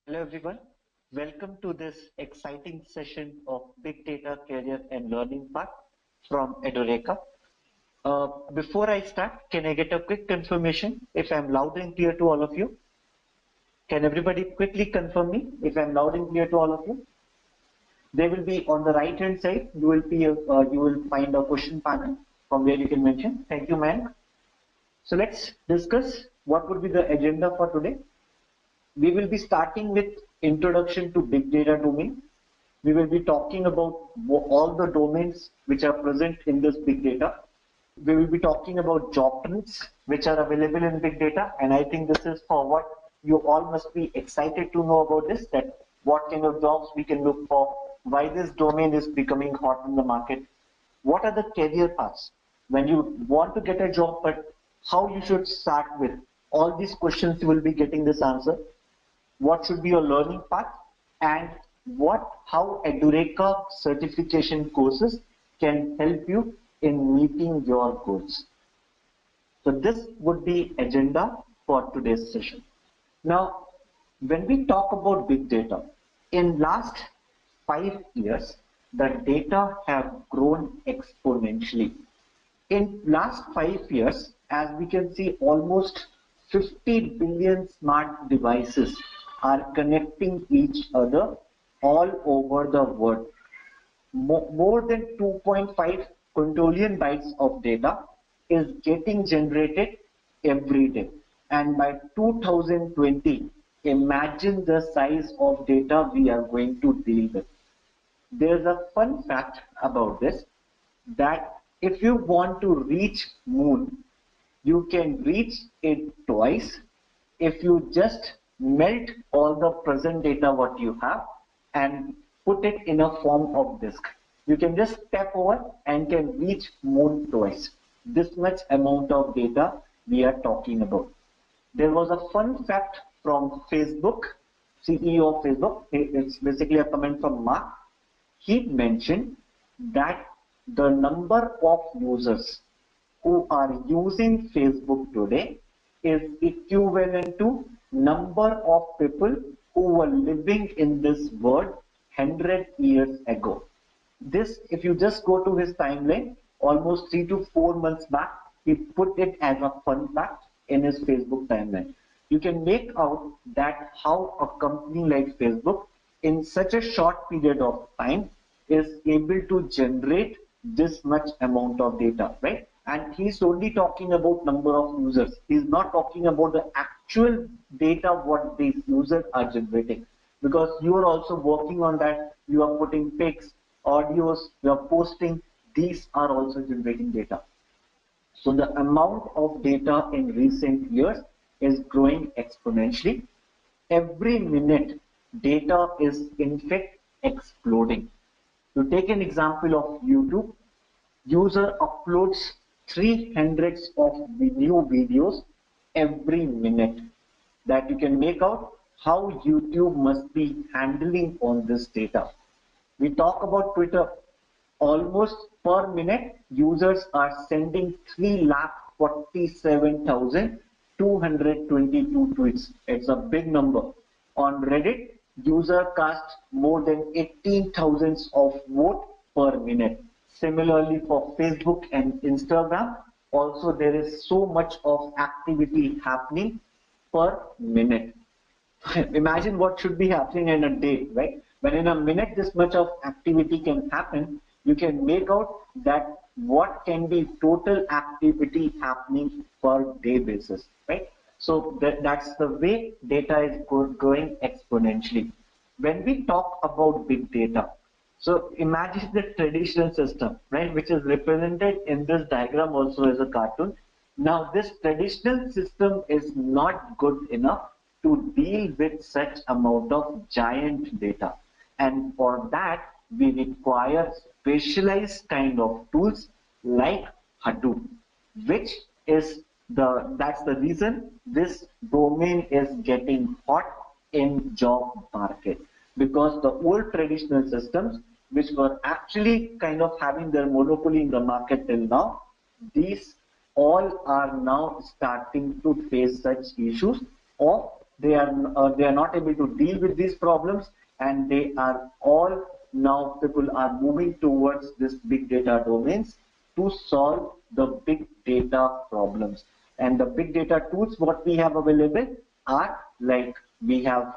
Hello everyone, welcome to this exciting session of Big Data Career and Learning Path from Edureka. Before I start, can I get a quick confirmation if I'm loud and clear to all of you? Can everybody quickly confirm me if I'm loud and clear to all of you? They will be on the right hand side. You will find a question panel from where you can mention. Thank you, man. So let's discuss what would be the agenda for today. We will be starting with introduction to big data domain. We will be talking about all the domains which are present in this big data. We will be talking about job trends which are available in big data, and I think this is for what you all must be excited to know about this, that what kind of jobs we can look for, why this domain is becoming hot in the market, what are the career paths when you want to get a job, but how you should start with. All these questions you will be getting this answer. What should be your learning path, and how Edureka certification courses can help you in meeting your goals. So this would be agenda for today's session. Now, when we talk about big data, in last 5 years, the data have grown exponentially. In last 5 years, as we can see, almost 50 billion smart devices are connecting each other all over the world. More than 2.5 quintillion bytes of data is getting generated every day. And by 2020, imagine the size of data we are going to deal with. There's a fun fact about this, that if you want to reach moon, you can reach it twice if you just melt all the present data what you have and put it in a form of disk. You can just step over and can reach moon twice. This much amount of data we are talking about. There was a fun fact from Facebook, CEO of Facebook. It's basically a comment from Mark. He mentioned that the number of users who are using Facebook today is equivalent to number of people who were living in this world 100 years ago. This, if you just go to his timeline, almost 3 to 4 months back, he put it as a fun fact in his Facebook timeline. You can make out that how a company like Facebook in such a short period of time is able to generate this much amount of data, right? And he's only talking about number of users. He's not talking about the actual data what these users are generating, because you are also working on that. You are putting pics, audios, you are posting. These are also generating data. So the amount of data in recent years is growing exponentially. Every minute, data is in fact exploding. To take an example of YouTube, user uploads 300 of new videos every minute. That you can make out how YouTube must be handling on this data. We talk about Twitter. Almost per minute, users are sending 347,222 tweets. It's a big number. On Reddit, user cast more than 18,000 of vote per minute. Similarly, for Facebook and Instagram, also there is so much of activity happening per minute. Imagine what should be happening in a day, right? When in a minute this much of activity can happen, you can make out that what can be total activity happening per day basis, right? So that's the way data is growing exponentially. When we talk about big data, so imagine the traditional system, right, which is represented in this diagram also as a cartoon. Now this traditional system is not good enough to deal with such amount of giant data, and for that we require specialized kind of tools like Hadoop, which is that's the reason this domain is getting hot in job market, because the old traditional systems which were actually kind of having their monopoly in the market till now, these all are now starting to face such issues of they are not able to deal with these problems, and they are all now people are moving towards this big data domains to solve the big data problems. And the big data tools what we have available are like we have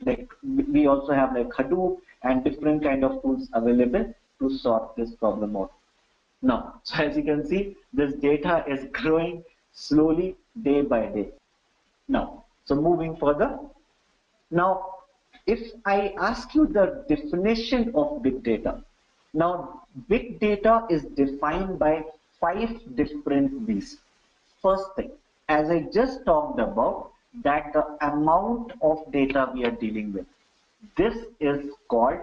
like we also have like Hadoop and different kind of tools available to sort this problem out. Now, so as you can see, this data is growing slowly day by day. Now, so moving further. Now, if I ask you the definition of big data, now big data is defined by 5 different ways. First thing, as I just talked about, that the amount of data we are dealing with, this is called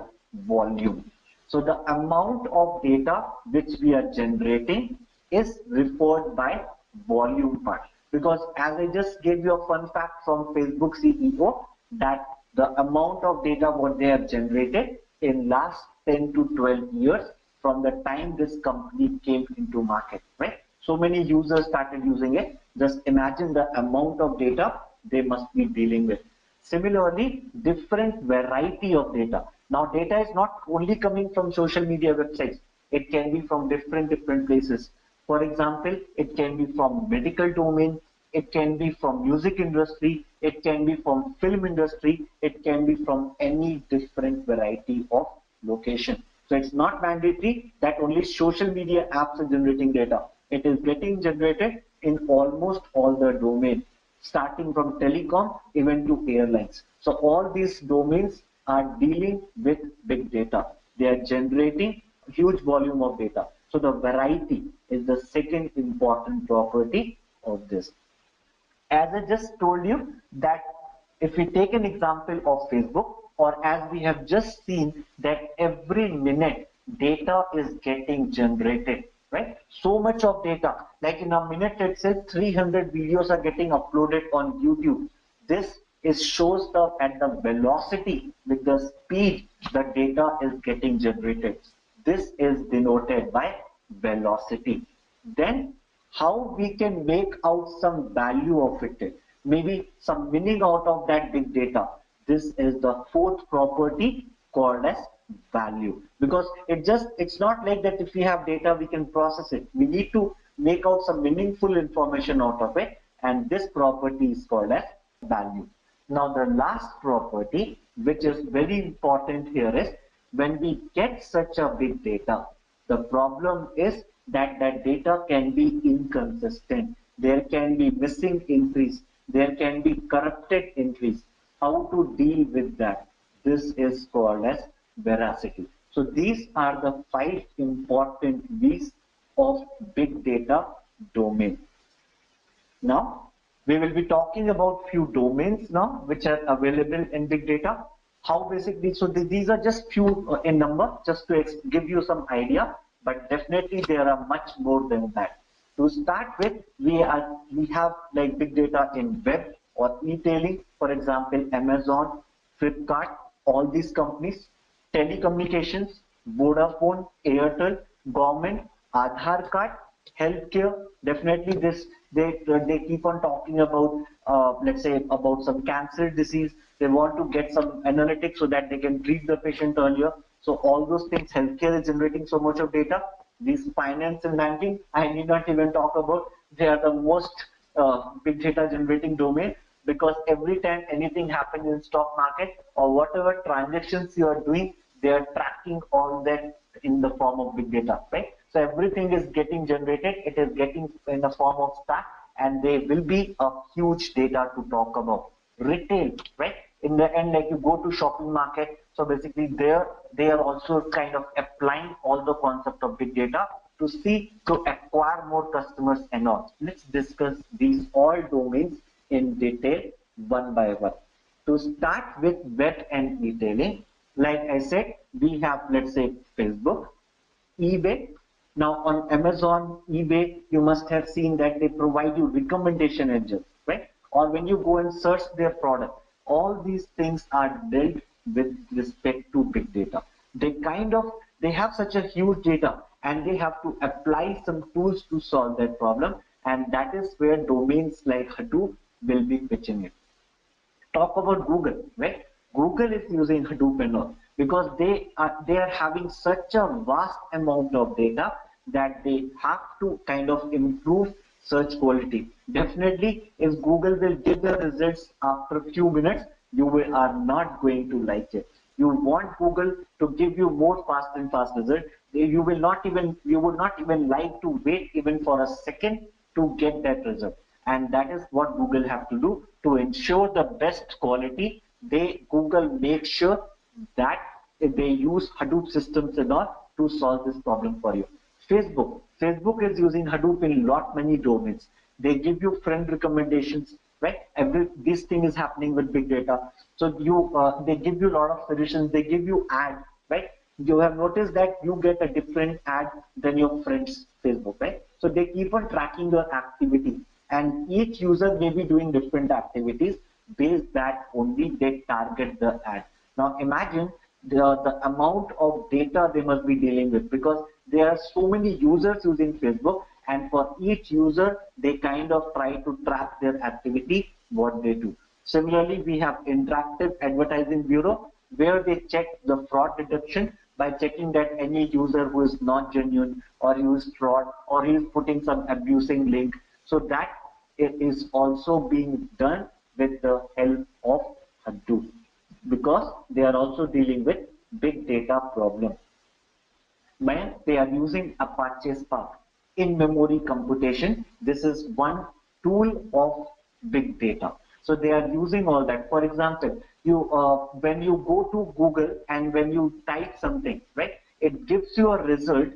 volume. So the amount of data which we are generating is referred by volume part. Because as I just gave you a fun fact from Facebook CEO that the amount of data what they have generated in last 10 to 12 years from the time this company came into market, right? So many users started using it. Just imagine the amount of data they must be dealing with. Similarly, different variety of data. Now, data is not only coming from social media websites. It can be from different places. For example, it can be from medical domain. It can be from music industry. It can be from film industry. It can be from any different variety of location. So it's not mandatory that only social media apps are generating data. It is getting generated in almost all the domains, starting from telecom even to airlines. So all these domains are dealing with big data. They are generating huge volume of data. So the variety is the second important property of this. As I just told you that if we take an example of Facebook, or as we have just seen that every minute data is getting generated, right? So much of data, like in a minute it says 300 videos are getting uploaded on YouTube. This is shows at the velocity with the speed the data is getting generated. This is denoted by velocity. Then how we can make out some value of it, maybe some meaning out of that big data. This is the fourth property called as value, because it's not like that if we have data we can process it. We need to make out some meaningful information out of it, and this property is called as value. Now the last property which is very important here is when we get such a big data, the problem is that that data can be inconsistent. There can be missing entries. There can be corrupted entries. How to deal with that? This is called as veracity. So these are the 5 important V's of big data domain. Now we will be talking about few domains now which are available in big data. How basically, so these are just few in number, just to give you some idea, but definitely there are much more than that. To start with, we have like big data in web or e-tailing, for example, Amazon, Flipkart, all these companies, telecommunications, Vodafone, Airtel, government, Aadhaar card, healthcare. Definitely this they keep on talking about let's say about some cancer disease. They want to get some analytics so that they can treat the patient earlier. So all those things, healthcare is generating so much of data. These finance and banking, I need not even talk about. They are the most big data generating domain, because every time anything happens in stock market or whatever transactions you are doing, they are tracking all that in the form of big data, right? So everything is getting generated. It is getting in the form of stack, and there will be a huge data to talk about. Retail, right? In the end, like you go to shopping market, so basically there they are also kind of applying all the concept of big data to see to acquire more customers and all. Let's discuss these all domains in detail one by one. To start with web and e-tailing, like I said, we have, let's say, Facebook, eBay. Now on Amazon, eBay, you must have seen that they provide you recommendation engines, right? Or when you go and search their product, all these things are dealt with respect to big data. They have such a huge data, and they have to apply some tools to solve that problem, and that is where domains like Hadoop will be pitching it. Talk about Google, right? Google is using Hadoop and all because they are having such a vast amount of data that they have to kind of improve search quality. Definitely, if Google will give the results after a few minutes, are not going to like it. You want Google to give you more fast and fast result. You would not even like to wait even for a second to get that result. And that is what Google have to do to ensure the best quality. Google makes sure that they use Hadoop systems and all to solve this problem for you. Facebook is using Hadoop in lot many domains. They give you friend recommendations, right? This thing is happening with big data. So they give you a lot of solutions. They give you ads, right? You have noticed that you get a different ad than your friend's Facebook, right? So they keep on tracking your activity, and each user may be doing different activities. Based that only they target the ad. Now imagine the amount of data they must be dealing with, because there are so many users using Facebook, and for each user they kind of try to track their activity, what they do. Similarly, we have Interactive Advertising Bureau, where they check the fraud detection by checking that any user who is not genuine or use fraud or he is putting some abusing link. So that it is also being done with the help of Hadoop, because they are also dealing with big data problem. When they are using Apache Spark in memory computation, this is one tool of big data. So they are using all that. For example, when you go to Google and when you type something, right, it gives you a result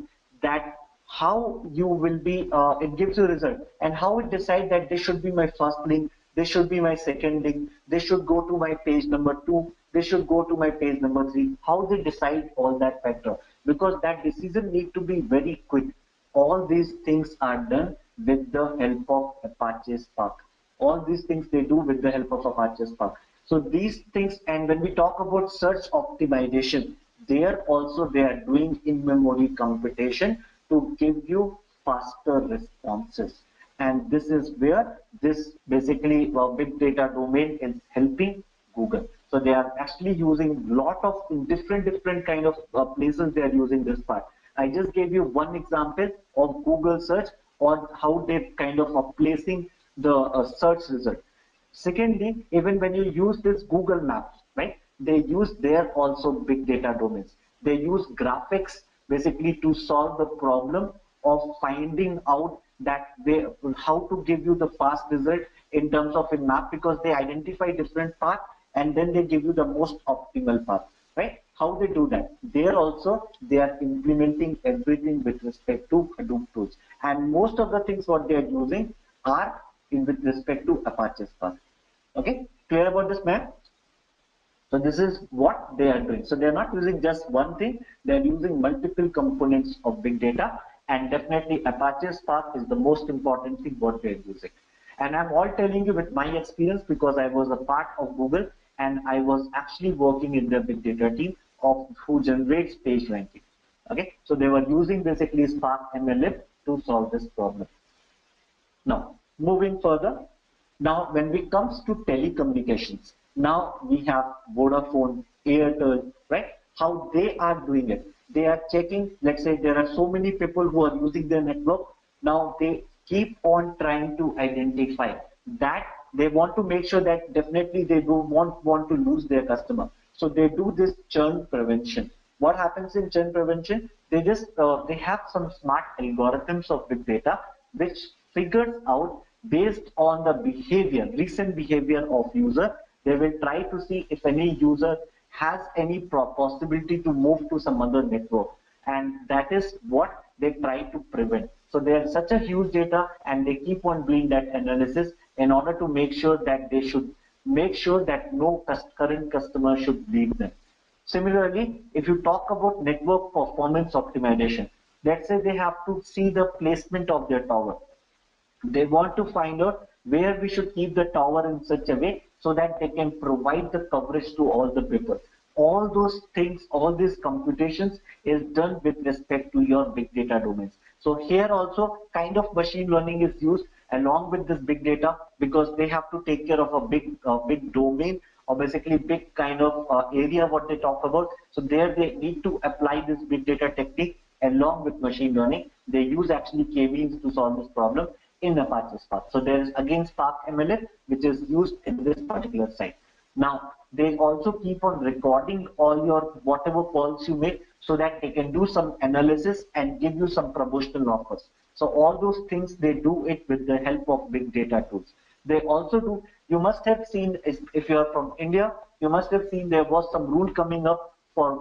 that how you will be, it gives you a result, and how it decides that this should be my first link, this should be my second link, this should go to my page number 2, this should go to my page number 3. How they decide all that factor, because that decision need to be very quick. All these things are done with the help of Apache Spark. All these things they do with the help of Apache Spark. So these things, and when we talk about search optimization, there also they are doing in-memory computation to give you faster responses. And this is where this basically big data domain is helping Google. So they are actually using lot of different kind of places they are using this part. I just gave you one example of Google search on how they kind of are placing the search result. Secondly, even when you use this Google Maps, right, they use there also big data domains. They use graphics basically to solve the problem of finding out that how to give you the fast result in terms of a map, because they identify different paths and then they give you the most optimal path, right? How they do that? There also they are implementing everything with respect to Hadoop tools, and most of the things what they are using are with respect to Apache Spark. Okay, clear about this, man? So this is what they are doing. So they are not using just one thing, they are using multiple components of big data, and definitely Apache Spark is the most important thing what they are using. And I'm all telling you with my experience, because I was a part of Google and I was actually working in the big data team of who generates page ranking. Okay, so they were using basically Spark MLF to solve this problem. Now, moving further, now when it comes to telecommunications, now we have Vodafone, Airtel, right? How they are doing it. They are checking, let's say there are so many people who are using their network. Now they keep on trying to identify that they want to make sure that definitely they don't want to lose their customer. So they do this churn prevention. What happens in churn prevention? They have some smart algorithms of big data which figures out based on the behavior, recent behavior of user. They will try to see if any user has any possibility to move to some other network, and that is what they try to prevent. So there is such a huge data, and they keep on doing that analysis in order to make sure that they should make sure that no current customer should leave them. Similarly, if you talk about network performance optimization, let's say they have to see the placement of their tower. They want to find out where we should keep the tower in such a way so that they can provide the coverage to all the people. All those things, all these computations is done with respect to your big data domains. So here also kind of machine learning is used, along with this big data, because they have to take care of a big domain, or basically big kind of area what they talk about. So there they need to apply this big data technique along with machine learning. They use actually k-means to solve this problem in Apache Spark. So there is again Spark MLF, which is used in this particular site. Now, they also keep on recording all your whatever calls you make, so that they can do some analysis and give you some promotional offers. So all those things, they do it with the help of big data tools. They also do, you must have seen, if you are from India, you must have seen there was some rule coming up for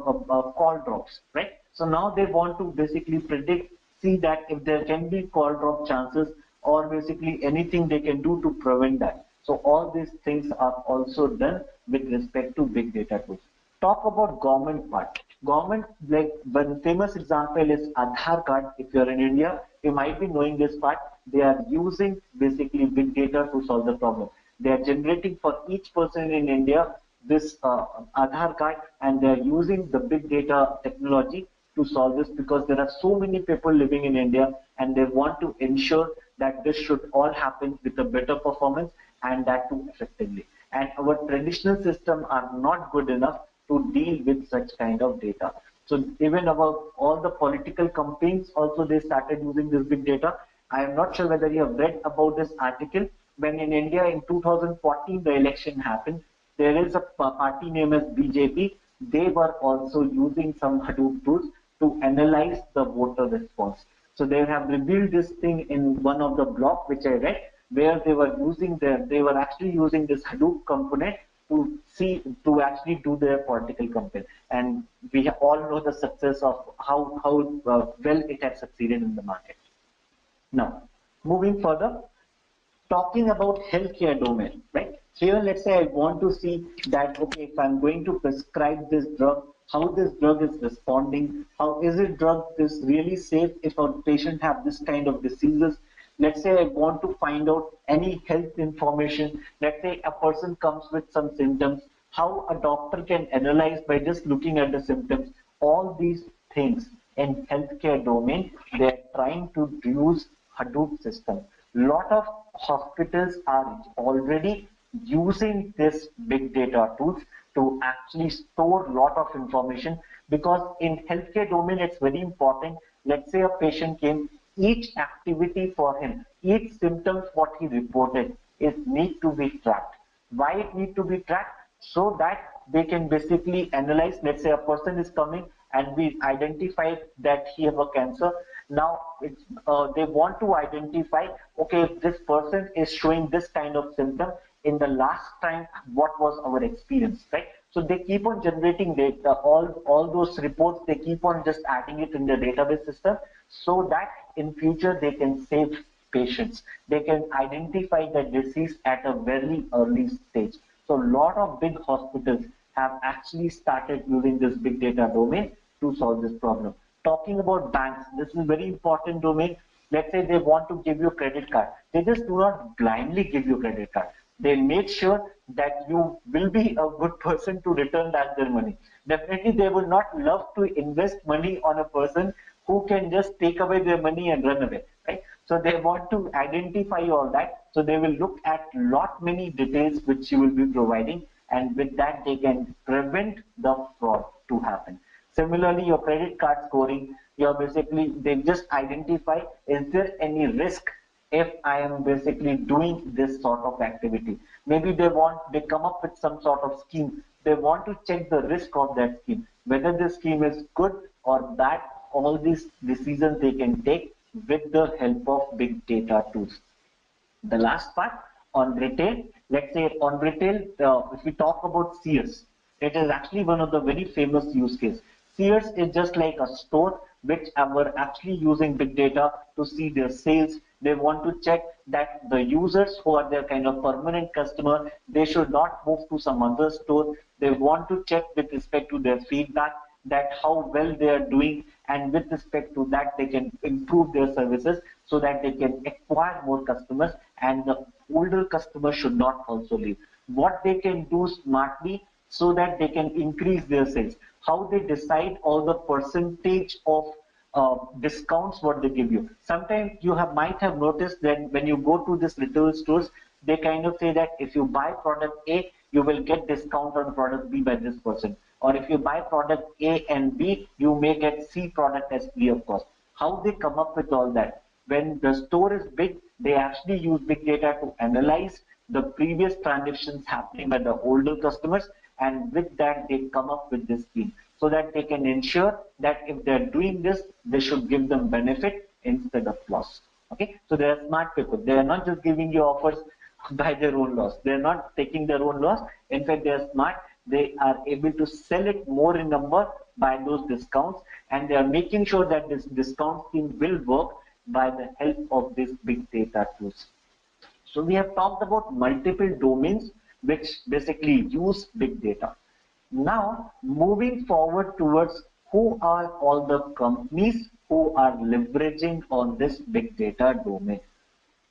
call drops, right? So now they want to basically predict, see that if there can be call drop chances, or basically anything they can do to prevent that. So all these things are also done with respect to big data tools. Talk about government part. Government, like one famous example is Aadhaar card. If you're in India, you might be knowing this part. They are using basically big data to solve the problem. They are generating for each person in India this Aadhaar card, and they are using the big data technology to solve this, because there are so many people living in India, and they want to ensure that this should all happen with a better performance, and that too effectively. And our traditional system are not good enough to deal with such kind of data. So even about all the political campaigns, also they started using this big data. I am not sure whether you have read about this article. When in India in 2014 the election happened, there is a party named as BJP. They were also using some Hadoop tools to analyze the voter response. So they have revealed this thing in one of the blog which I read, where they were actually using this Hadoop component to actually do their political campaign. And we all know the success of how well it has succeeded in the market. Now, moving further, talking about healthcare domain, right? Here, let's say I want to see that, okay, if I'm going to prescribe this drug, how this drug is responding, how is it drug is really safe if a patient have this kind of diseases. Let's say I want to find out any health information. Let's say a person comes with some symptoms, how a doctor can analyze by just looking at the symptoms. All these things in healthcare domain, they're trying to use Hadoop system. Lot of hospitals are already using this big data tools to actually store lot of information, because in healthcare domain it's very important. Let's say a patient came, each activity for him, each symptoms what he reported is need to be tracked. Why it need to be tracked? So that they can basically analyze. Let's say a person is coming and we identify that he have a cancer. Now they want to identify, okay, if this person is showing this kind of symptom, in the last time what was our experience, right? So they keep on generating data, all those reports, they keep on just adding it in the database system, so that in future they can save patients. They can identify the disease at a very early stage. So a lot of big hospitals have actually started using this big data domain to solve this problem. Talking about banks, this is a very important domain. Let's say they want to give you a credit card. They just do not blindly give you credit card. They make sure that you will be a good person to return back their money. Definitely they will not love to invest money on a person who can just take away their money and run away, right? So they want to identify all that. So they will look at lot many details which you will be providing, and with that they can prevent the fraud to happen. Similarly, your credit card scoring, you're basically, they just identify, is there any risk if I am basically doing this sort of activity? Maybe they come up with some sort of scheme. They want to check the risk of that scheme, whether the scheme is good or bad. All these decisions they can take with the help of big data tools. The last part on retail, let's say on retail, if we talk about Sears, it is actually one of the very famous use case. Sears is just like a store which were actually using big data to see their sales. They want to check that the users who are their kind of permanent customer, they should not move to some other store. They want to check with respect to their feedback, that how well they are doing, and with respect to that they can improve their services so that they can acquire more customers, and the older customers should not also leave. What they can do smartly so that they can increase their sales, how they decide all the percentage of discounts what they give you. Sometimes you might have noticed that when you go to this retail stores, they kind of say that if you buy product A, you will get discount on product B by this percent. Or if you buy product A and B, you may get C product as free of cost. How they come up with all that? When the store is big, they actually use big data to analyze the previous transactions happening by the older customers, and with that they come up with this scheme so that they can ensure that if they're doing this, they should give them benefit instead of loss. Okay, so they are smart people. They are not just giving you offers by their own loss. They are not taking their own loss. In fact, they are smart. They are able to sell it more in number by those discounts, and they are making sure that this discount scheme will work by the help of these big data tools. So we have talked about multiple domains which basically use big data. Now, moving forward towards who are all the companies who are leveraging on this big data domain.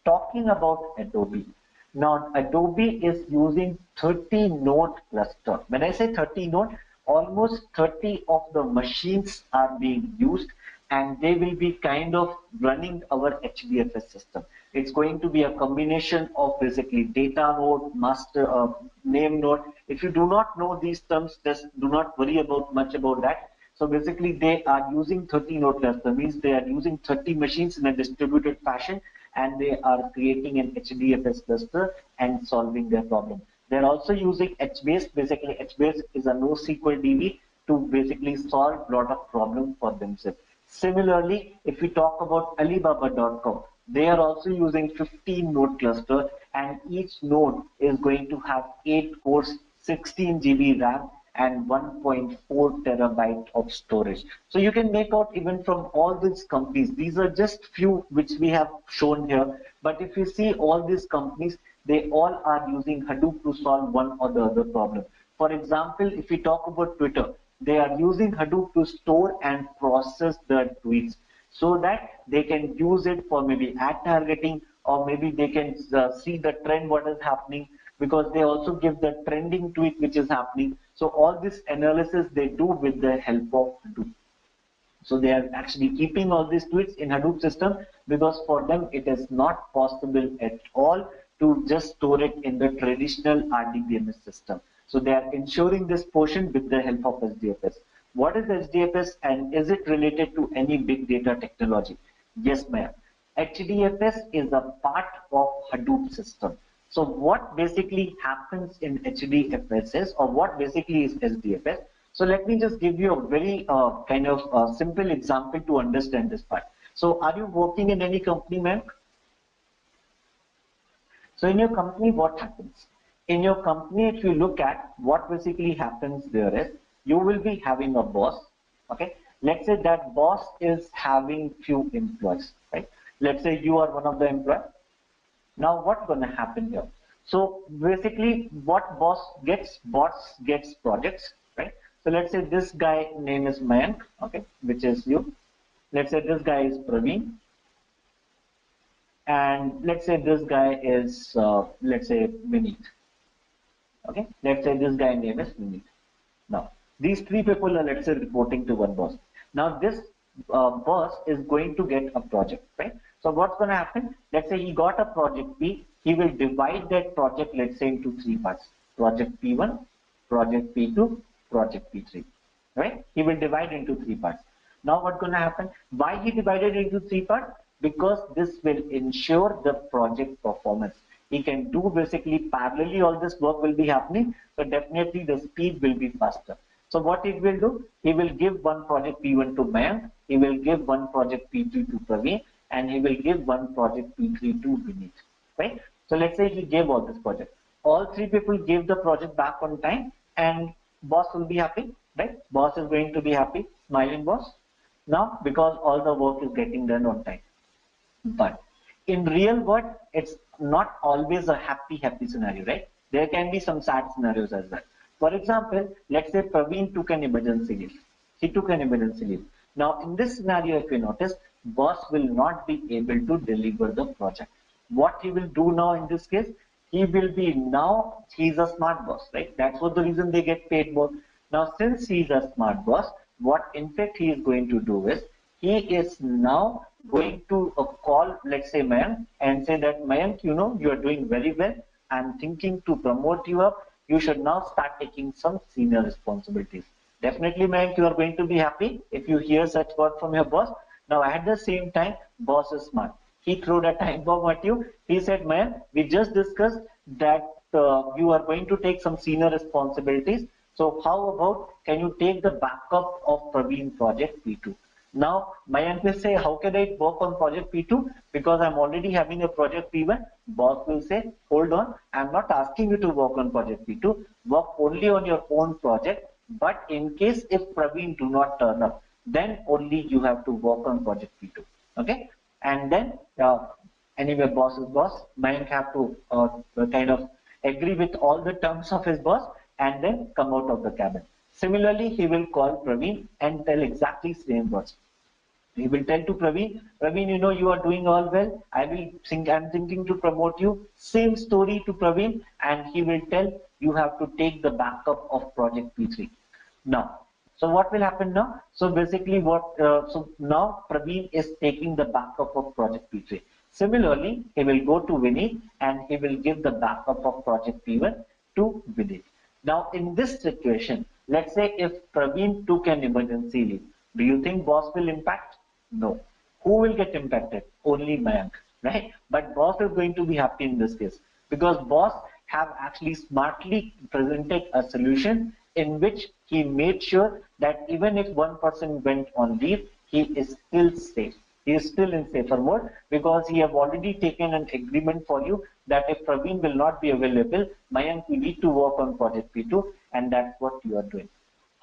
Talking about Adobe. Now, Adobe is using 30 node cluster. When I say 30 node, almost 30 of the machines are being used, and they will be kind of running our HDFS system. It's going to be a combination of basically data node, master name node. If you do not know these terms, just do not worry about much about that. So basically they are using 30 node cluster, means they are using 30 machines in a distributed fashion, and they are creating an HDFS cluster and solving their problem. They're also using HBase. Basically HBase is a NoSQL DB to basically solve a lot of problems for themselves. Similarly, if we talk about Alibaba.com, they are also using 15 node cluster, and each node is going to have 8 cores, 16 GB RAM, and 1.4 terabyte of storage. So you can make out even from all these companies, these are just few which we have shown here, but if you see all these companies, they all are using Hadoop to solve one or the other problem. For example, if we talk about Twitter, they are using Hadoop to store and process the tweets so that they can use it for maybe ad targeting, or maybe they can see the trend what is happening, because they also give the trending tweet which is happening. So all this analysis they do with the help of Hadoop. So they are actually keeping all these tweets in Hadoop system, because for them it is not possible at all to just store it in the traditional RDBMS system. So they are ensuring this portion with the help of HDFS. What is HDFS, and is it related to any big data technology? Yes, ma'am. HDFS is a part of Hadoop system. So what basically happens in HDFS is, or what basically is HDFS? So let me just give you a very kind of simple example to understand this part. So are you working in any company, ma'am? So in your company, what happens? In your company, if you look at what basically happens there is, you will be having a boss. Okay, let's say that boss is having few employees, right? Let's say you are one of the employees. Now what's going to happen here? So basically what boss gets projects, right? So let's say this guy name is Mayank, okay, which is you. Let's say this guy is Praveen, and let's say this guy is let's say Vineet. Okay, let's say this guy name is Vineet. Now these three people are, let's say, reporting to one boss. Now this boss is going to get a project, right? So what's going to happen? Let's say he got a project B. He will divide that project, let's say, into three parts: project P1, project P2, project P3. Right? He will divide into three parts. Now what's going to happen? Why he divided into three parts? Because this will ensure the project performance. He can do basically parallelly, all this work will be happening. So definitely the speed will be faster. So what it will do? He will give one project P1 to Mayank. He will give one project P2 to Praveen, and he will give one project P3 to Vineet, right? So let's say he gave all this project. All three people gave the project back on time, and boss will be happy, right? Boss is going to be happy, smiling boss. Now, because all the work is getting done on time. But in real world, it's not always a happy scenario, right? There can be some sad scenarios as well. For example, let's say Praveen took an emergency leave. He took an emergency leave. Now, in this scenario, if you notice, boss will not be able to deliver the project. What he will do now in this case, he's a smart boss, right? That's what the reason they get paid more. Now, since he's a smart boss, what in fact he is going to do is, he is now going to call, let's say, Mayank, and say that, Mayank, you are doing very well. I'm thinking to promote you up. You should now start taking some senior responsibilities. Definitely, Mayank, you are going to be happy if you hear such word from your boss. Now, at the same time, boss is smart. He threw a time bomb at you. He said, Mayank, we just discussed that you are going to take some senior responsibilities. So how about, can you take the backup of Praveen project P2? Now, Mayank will say, how can I work on project P2? Because I'm already having a project P1. Boss will say, hold on, I'm not asking you to work on project P2. Work only on your own project. But in case if Praveen do not turn up, then only you have to work on project P2. Okay? And then, anyway, boss is boss. Mayank have to kind of agree with all the terms of his boss and then come out of the cabin. Similarly, he will call Praveen and tell exactly same words. He will tell to Praveen, Praveen, you are doing all well. I'm thinking to promote you. Same story to Praveen, and he will tell you have to take the backup of project P3. Now, so what will happen now? So basically, so now Praveen is taking the backup of project P3. Similarly, he will go to Vinny and he will give the backup of project P1 to Vinny. Now, in this situation, let's say if Praveen took an emergency leave, do you think boss will impact? No. Who will get impacted? Only Mayank, right? But boss is going to be happy in this case because boss have actually smartly presented a solution in which he made sure that even if one person went on leave, he is still safe. He is still in safer mode because he have already taken an agreement for you that if Praveen will not be available, Mayank, you need to work on project P2, and that's what you are doing.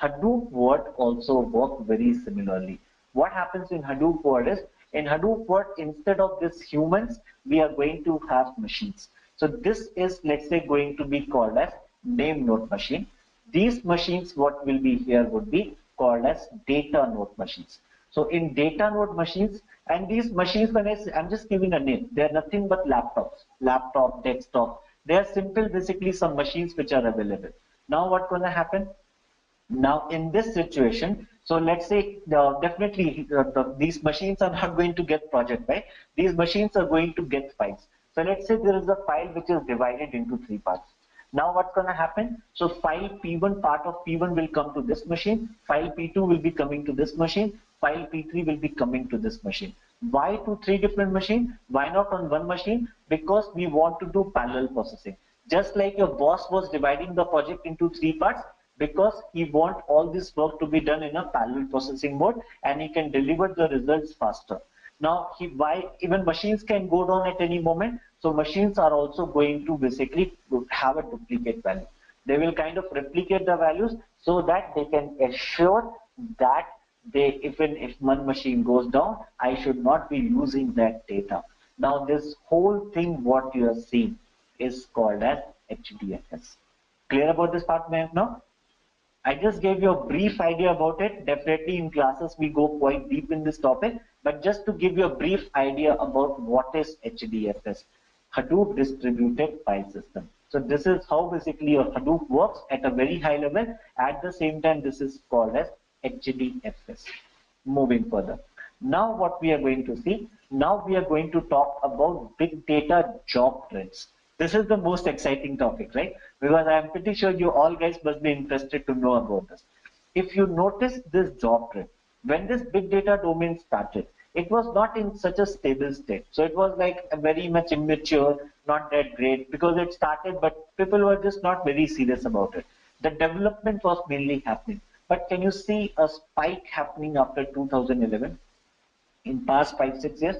Hadoop word also work very similarly. What happens in Hadoop word is, in Hadoop word, instead of this humans, we are going to have machines. So this is, let's say, going to be called as name node machine. These machines, what will be here would be called as data node machines. So in data node machines, and these machines, when I'm just giving a name, they are nothing but laptops, laptop, desktop. They are simple, basically some machines which are available. Now what's going to happen? Now in this situation, so let's say definitely these machines are not going to get project, right? These machines are going to get files. So let's say there is a file which is divided into 3 parts. Now what's going to happen? So file P1, part of P1 will come to this machine, file P2 will be coming to this machine, file P3 will be coming to this machine. Why to 3 different machines? Why not on one machine? Because we want to do parallel processing. Just like your boss was dividing the project into 3 parts, because he wants all this work to be done in a parallel processing mode and he can deliver the results faster. Now, why even machines can go down at any moment, so machines are also going to basically have a duplicate value. They will kind of replicate the values so that they can assure that even if one machine goes down, I should not be losing that data. Now, this whole thing, what you are seeing, is called as HDFS. Clear about this part, ma'am? Now? I just gave you a brief idea about it. Definitely in classes we go quite deep in this topic, but just to give you a brief idea about what is HDFS, Hadoop Distributed File System. So this is how basically your Hadoop works at a very high level. At the same time, this is called as HDFS. Moving further. Now what we are going to see, now we are going to talk about big data job trends. This is the most exciting topic, right? Because I am pretty sure you all guys must be interested to know about this. If you notice this job trend, when this big data domain started, it was not in such a stable state. So it was like a very much immature, not that great, because it started, but people were just not very serious about it. The development was mainly happening. But can you see a spike happening after 2011? In past 5-6 years,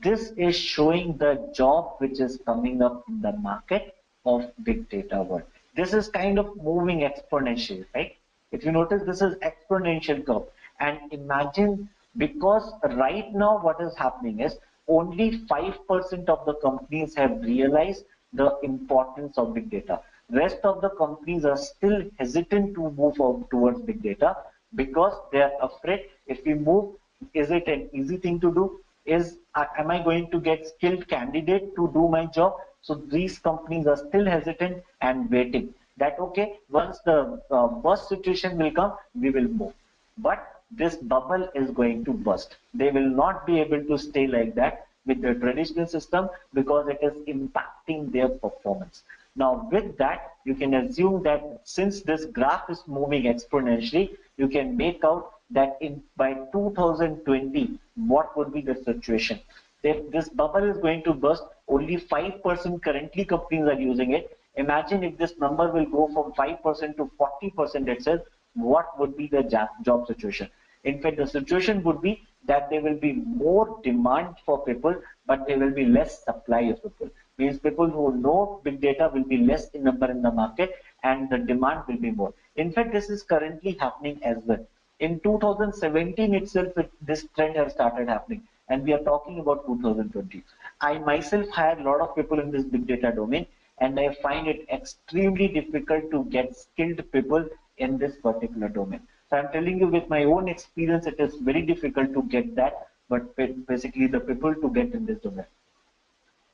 this is showing the job which is coming up in the market of big data world. This is kind of moving exponentially, right? If you notice, this is exponential curve. And imagine, because right now what is happening is only 5% of the companies have realized the importance of big data. Rest of the companies are still hesitant to move out towards big data because they are afraid if we move, is it an easy thing to do? Am I going to get skilled candidate to do my job? So these companies are still hesitant and waiting that, okay, once the worst situation will come, we will move. But this bubble is going to burst. They will not be able to stay like that with the traditional system because it is impacting their performance. Now with that, you can assume that since this graph is moving exponentially, you can make out that by 2020, what would be the situation? If this bubble is going to burst, only 5% currently companies are using it. Imagine if this number will go from 5% to 40% itself, what would be the job situation? In fact, the situation would be that there will be more demand for people, but there will be less supply of people. Means people who know big data will be less in number in the market and the demand will be more. In fact, this is currently happening as well. In 2017 itself, this trend has started happening, and we are talking about 2020. I myself hired a lot of people in this big data domain, and I find it extremely difficult to get skilled people in this particular domain. So I'm telling you with my own experience, it is very difficult to get that, but basically the people to get in this domain.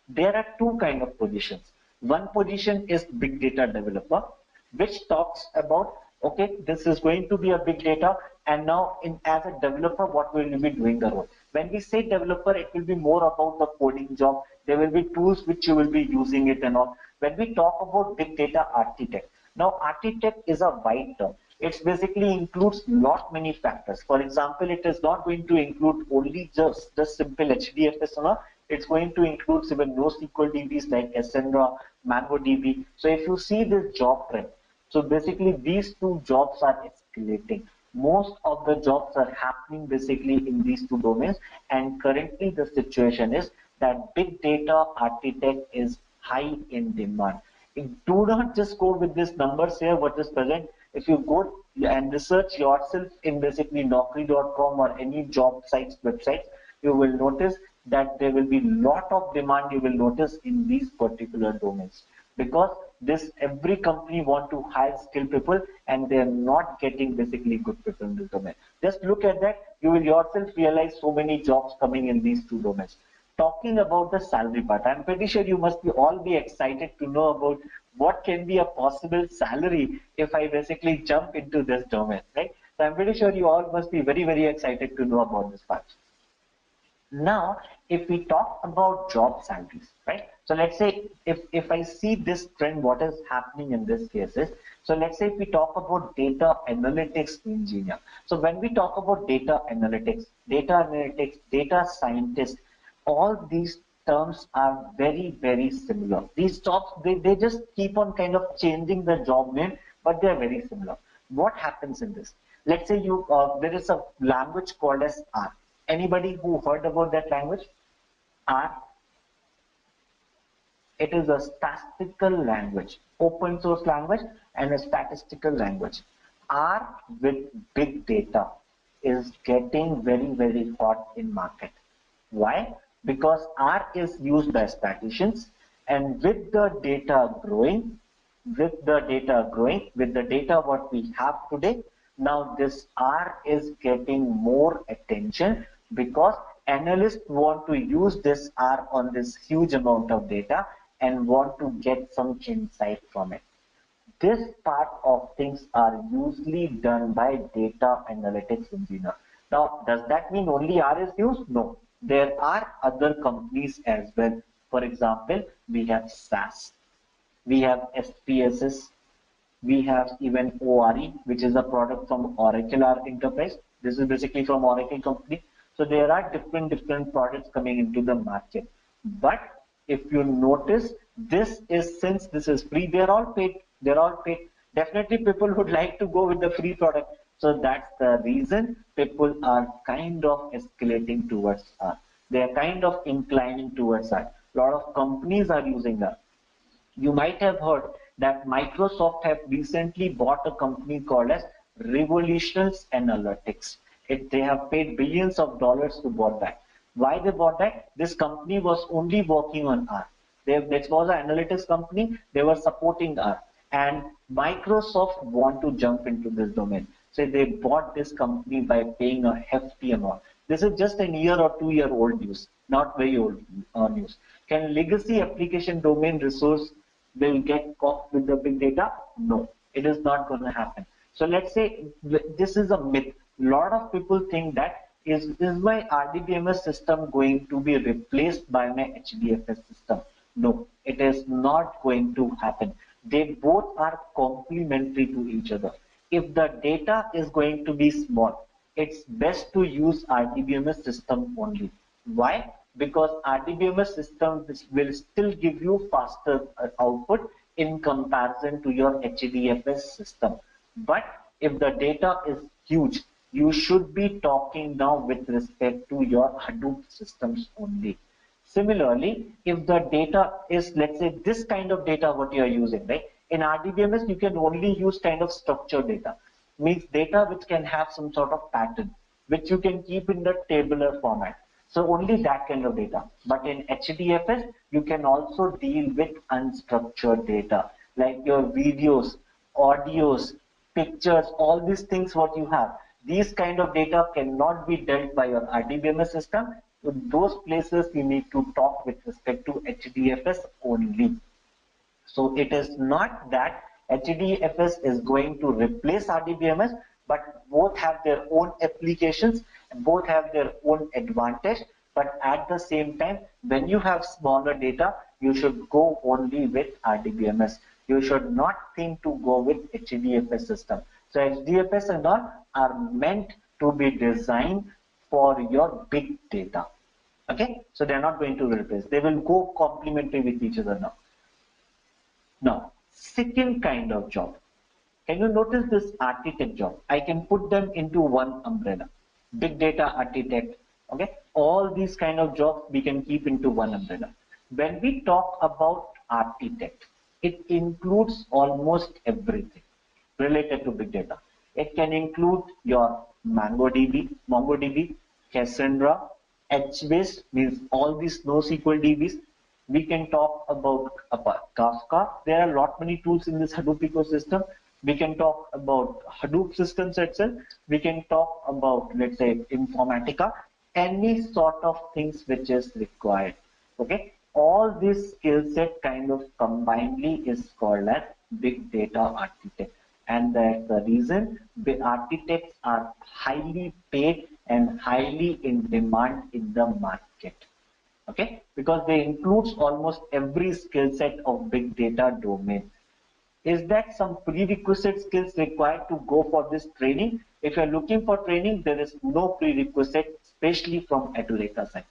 There are two kind of positions. One position is big data developer, which talks about, okay, this is going to be a big data, and now as a developer, what will you be doing the role? When we say developer, it will be more about the coding job. There will be tools which you will be using it and all. When we talk about big data architect, now architect is a wide term. It basically includes lot many factors. For example, it is not going to include only just the simple HDFS or not. It's going to include even NoSQL DBs like Cassandra, MongoDB. So if you see this job trend, so basically these two jobs are escalating. Most of the jobs are happening basically in these two domains, and currently the situation is that big data architect is high in demand. Do not just go with these numbers here, what is present. If you go and research yourself in basically Naukri.com or any job sites, websites, you will notice that there will be lot of demand you will notice in these particular domains, because every company want to hire skilled people and they are not getting basically good people in this domain. Just look at that, you will yourself realize so many jobs coming in these two domains. Talking about the salary part, I'm pretty sure you must all be excited to know about what can be a possible salary if I basically jump into this domain, right? So I'm pretty sure you all must be very, very excited to know about this part. Now, if we talk about job salaries, right? So let's say if I see this trend, what is happening in this case is, so let's say if we talk about data analytics engineer. So when we talk about data analytics, data scientist, all these terms are very, very similar. These jobs, they just keep on kind of changing the job name, but they're very similar. What happens in this? Let's say there is a language called as R. Anybody who heard about that language? R. It is a statistical language, open source language and a statistical language. R with big data is getting very, very hot in market. Why? Because R is used by statisticians, and with the data growing, with the data what we have today, now this R is getting more attention because analysts want to use this R on this huge amount of data and want to get some insight from it. This part of things are usually done by data analytics engineer. Now, does that mean only R is used? No. There are other companies as well. For example, we have SAS, we have SPSS, we have even ORE, which is a product from Oracle Enterprise. This is basically from Oracle company. So there are different products coming into the market. But if you notice, this is, since this is free, they're all paid. Definitely people would like to go with the free product. So that's the reason people are kind of escalating towards us. They are kind of inclining towards us. A lot of companies are using us. You might have heard that Microsoft have recently bought a company called as Revolutions Analytics. They have paid billions of dollars to buy that. Why they bought that? This company was only working on R. This was an analytics company. They were supporting R. And Microsoft want to jump into this domain. So they bought this company by paying a hefty amount. This is just a year or 2 year old news, not very old news. Can legacy application domain resource will get caught with the big data? No, it is not going to happen. So let's say this is a myth. lot of people think that is my RDBMS system going to be replaced by my HDFS system? No, it is not going to happen. They both are complementary to each other. If the data is going to be small, it's best to use RDBMS system only. Why? Because RDBMS system will still give you faster output in comparison to your HDFS system. But if the data is huge, you should be talking now with respect to your Hadoop systems only. Similarly, if the data is, let's say, this kind of data what you are using, right? In RDBMS, you can only use kind of structured data, means data which can have some sort of pattern, which you can keep in the tabular format. So only that kind of data. But in HDFS, you can also deal with unstructured data, like your videos, audios, pictures, all these things what you have. These kind of data cannot be dealt by your RDBMS system. In those places, you need to talk with respect to HDFS only. So it is not that HDFS is going to replace RDBMS, but both have their own applications, both have their own advantage. But at the same time, when you have smaller data, you should go only with RDBMS. You should not think to go with HDFS system. So HDFS and all are meant to be designed for your big data. Okay, so they are not going to replace. They will go complementary with each other now. Now, second kind of job. Can you notice this architect job? I can put them into one umbrella. Big data architect. Okay, all these kind of jobs we can keep into one umbrella. When we talk about architect, it includes almost everything related to big data. It can include your MongoDB, Cassandra, HBase, means all these NoSQL DBs. We can talk about Kafka. There are a lot many tools in this Hadoop ecosystem. We can talk about Hadoop systems itself. We can talk about, let's say, Informatica, any sort of things which is required. Okay, all this skill set kind of combinedly is called as big data architect. And that's the reason the architects are highly paid and highly in demand in the market. Okay, because they includes almost every skill set of big data domain. Is that some prerequisite skills required to go for this training? If you're looking for training, there is no prerequisite, especially from Edureka side.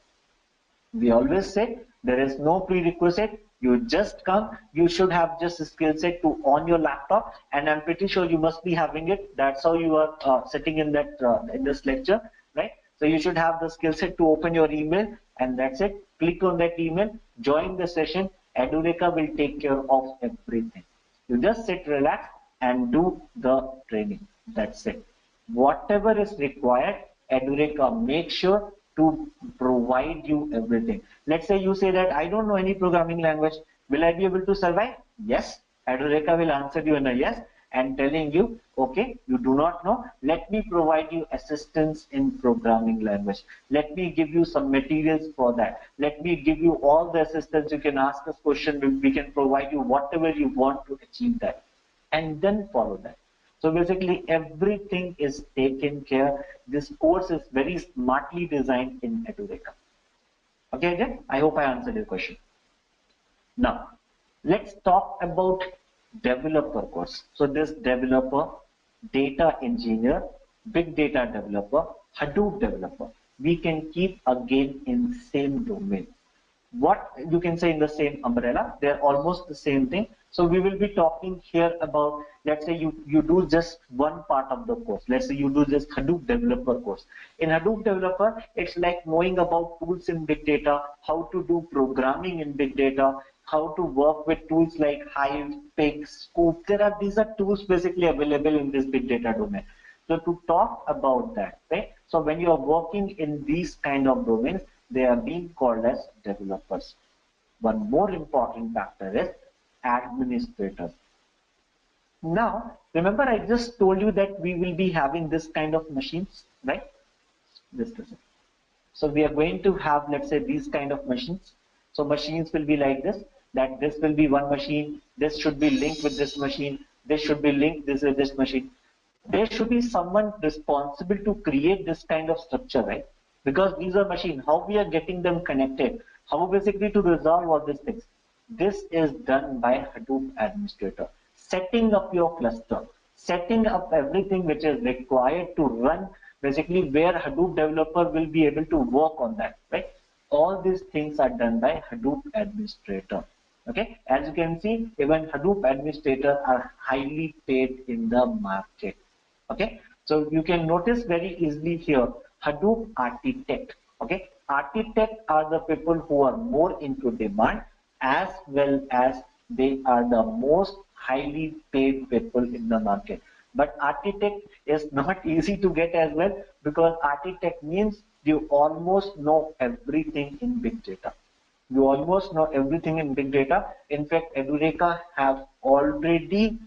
We always say there is no prerequisite. You just come, you should have just a skill set to on your laptop, and I'm pretty sure you must be having it. That's how you are sitting in that in this lecture, right? So you should have the skill set to open your email, and that's it. Click on that email, join the session. Edureka will take care of everything. You just sit, relax, and do the training. That's it. Whatever is required, Edureka make sure to provide you everything. Let's say you say that I don't know any programming language. Will I be able to survive? Yes. Edureka will answer you in a yes and telling you, okay, you do not know. Let me provide you assistance in programming language. Let me give you some materials for that. Let me give you all the assistance. You can ask us questions. We can provide you whatever you want to achieve that. And then follow that. So basically everything is taken care. This course is very smartly designed in Edureka. Okay, again, I hope I answered your question. Now, let's talk about developer course. So this developer, data engineer, big data developer, Hadoop developer, we can keep again in same domain. What you can say in the same umbrella, they're almost the same thing. So we will be talking here about, let's say you do just one part of the course. Let's say you do just Hadoop developer course. In Hadoop developer, it's like knowing about tools in big data, how to do programming in big data, how to work with tools like Hive, Pig, Scoop. These are tools basically available in this big data domain. So to talk about that, right? So when you are working in these kind of domains, they are being called as developers. One more important factor is administrators. Now, remember I just told you that we will be having this kind of machines, right? This is it. So we are going to have, let's say, these kind of machines. So machines will be like this, that this will be one machine, this should be linked with this machine, this should be linked with this machine. there should be someone responsible to create this kind of structure, right? Because these are machines, how we are getting them connected, how basically to resolve all these things. This is done by Hadoop administrator. Setting up your cluster, setting up everything which is required to run, basically where Hadoop developer will be able to work on that, right? All these things are done by Hadoop administrator. Okay, as you can see, even Hadoop administrators are highly paid in the market. Okay, so you can notice very easily here Hadoop architect. Okay, architect are the people who are more into demand, as well as they are the most highly paid people in the market. But architect is not easy to get as well, because architect means you almost know everything in big data. You almost know everything in big data. In fact, Edureka have already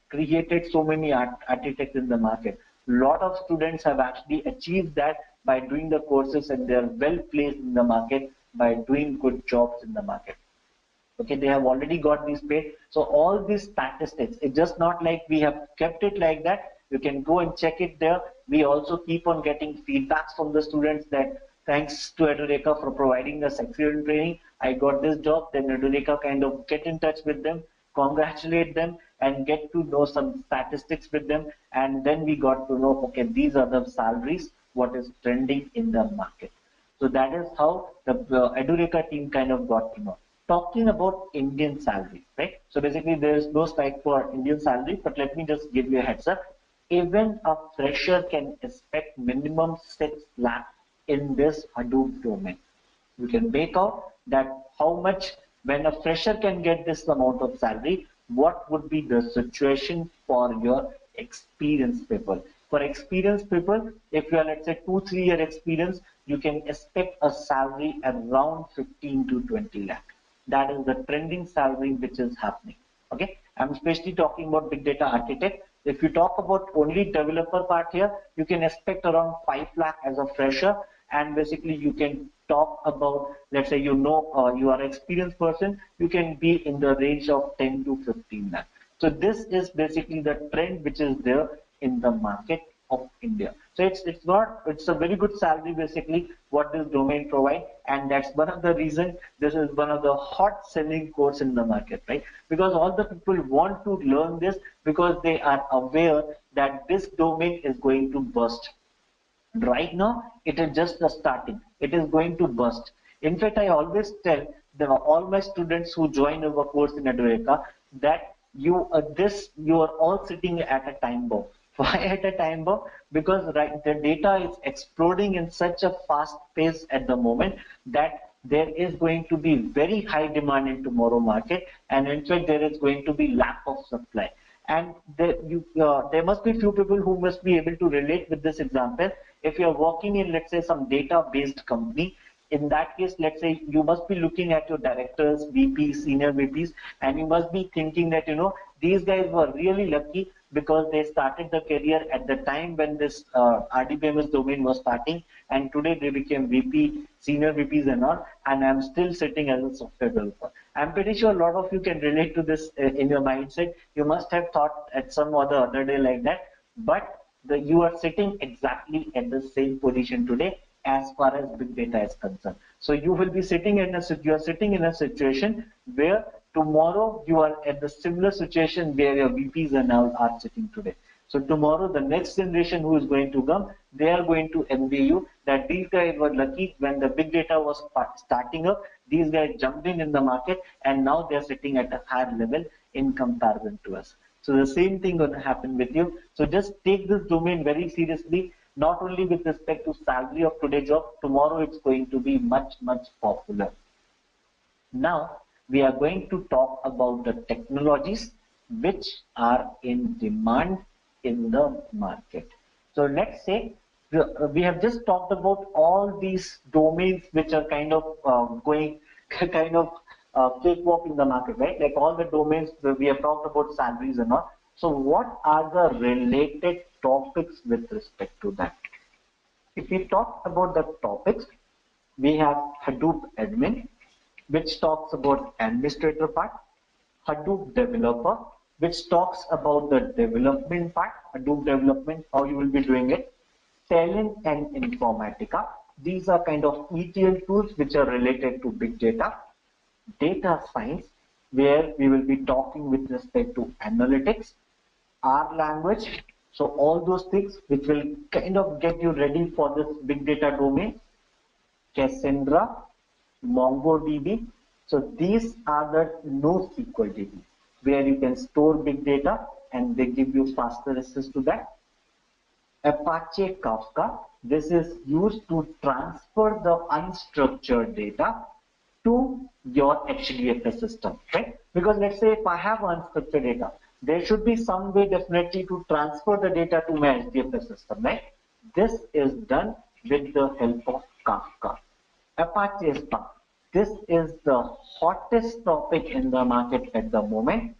created so many architects in the market. Lot of students have actually achieved that by doing the courses, and they are well placed in the market by doing good jobs in the market. Okay, they have already got these paid. So all these statistics, it's just not like we have kept it like that. You can go and check it there. We also keep on getting feedbacks from the students that thanks to Edureka for providing us excellent training, I got this job. Then Edureka kind of get in touch with them, congratulate them, and get to know some statistics with them. And then we got to know, okay, these are the salaries, what is trending in the market. So that is how the Edureka team kind of got to know. Talking about Indian salary, right? So basically there is no spike for Indian salary, but let me just give you a heads up. Even a fresher can expect minimum 6 lakh in this Hadoop domain. You can make out that how much when a fresher can get this amount of salary, what would be the situation for your experienced people. For experienced people, if you are, let's say, 2-3 year experience, you can expect a salary around 15 to 20 lakh. That is the trending salary which is happening. Okay, I'm especially talking about big data architect. If you talk about only developer part here, you can expect around 5 lakh as a fresher, and basically you can talk about, let's say, you are an experienced person, you can be in the range of 10 to 15 lakh. So this is basically the trend which is there in the market of India. So it's a very good salary basically what this domain provide, and that's one of the reason this is one of the hot selling course in the market, right? Because all the people want to learn this because they are aware that this domain is going to burst. Right now, it is just the starting. It is going to burst. In fact, I always tell all my students who join our course in Edureka that you are all sitting at a time bomb. Why at a time bomb? Because right, the data is exploding in such a fast pace at the moment that there is going to be very high demand in tomorrow market, and in fact there is going to be lack of supply. And there must be few people who must be able to relate with this example. If you are working in, let's say, some data-based company, in that case, let's say you must be looking at your directors, VPs, senior VPs, and you must be thinking that, these guys were really lucky because they started the career at the time when this RDBMS domain was starting, and today they became VP, senior VPs and all, and I'm still sitting as a software developer. I'm pretty sure a lot of you can relate to this in your mindset. You must have thought at some other day like that, but you are sitting exactly at the same position today as far as big data is concerned. So you will be sitting in a situation where tomorrow you are at the similar situation where your VPs and all are sitting today. So tomorrow the next generation who is going to come, they are going to envy you that these guys were lucky when the big data was starting up. These guys jumped in the market, and now they are sitting at a higher level in comparison to us. So the same thing going to happen with you. So just take this domain very seriously, not only with respect to salary of today's job, tomorrow it's going to be much, much popular. Now, we are going to talk about the technologies which are in demand in the market. So let's say we have just talked about all these domains which are kind of going kind of cakewalk in the market, right? Like all the domains we have talked about salaries and all. So what are the related topics with respect to that? If we talk about the topics, we have Hadoop admin, which talks about administrator part, Hadoop developer, which talks about the development part, Hadoop development, how you will be doing it. Talent and Informatica. These are kind of ETL tools which are related to big data. Data science, where we will be talking with respect to analytics, R language. So all those things which will kind of get you ready for this big data domain. Cassandra, MongoDB. So these are the NoSQL DB, where you can store big data and they give you faster access to that. Apache Kafka. This is used to transfer the unstructured data to your HDFS system, right? Because let's say if I have unstructured data, there should be some way definitely to transfer the data to my HDFS system, right? This is done with the help of Kafka. Apache Spark. This is the hottest topic in the market at the moment.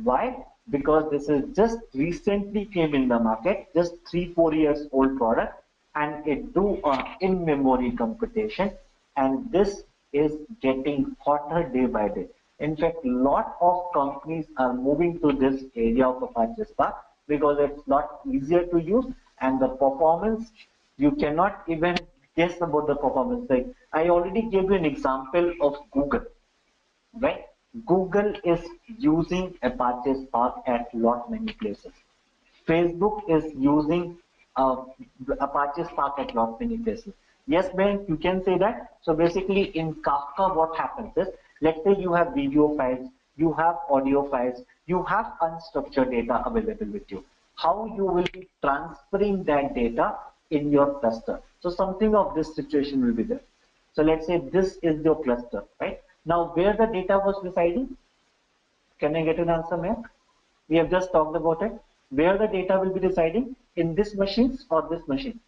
Why? Because this is just recently came in the market, just 3-4 years old product, and it do in-memory computation, and this is getting hotter day by day. In fact, lot of companies are moving to this area of Apache Spark because it's a lot easier to use, and the performance, you cannot even guess about the performance. Like I already gave you an example of Google, right? Google is using Apache Spark at lot many places. Facebook is using Apache Spark at lot many places. Yes, Ben, you can say that. So basically in Kafka, what happens is, let's say you have video files, you have audio files, you have unstructured data available with you. How you will be transferring that data in your cluster. So something of this situation will be there. So let's say this is your cluster, right? Now where the data was residing, can I get an answer, Mac? We have just talked about it. Where the data will be residing, in this machine or this machine?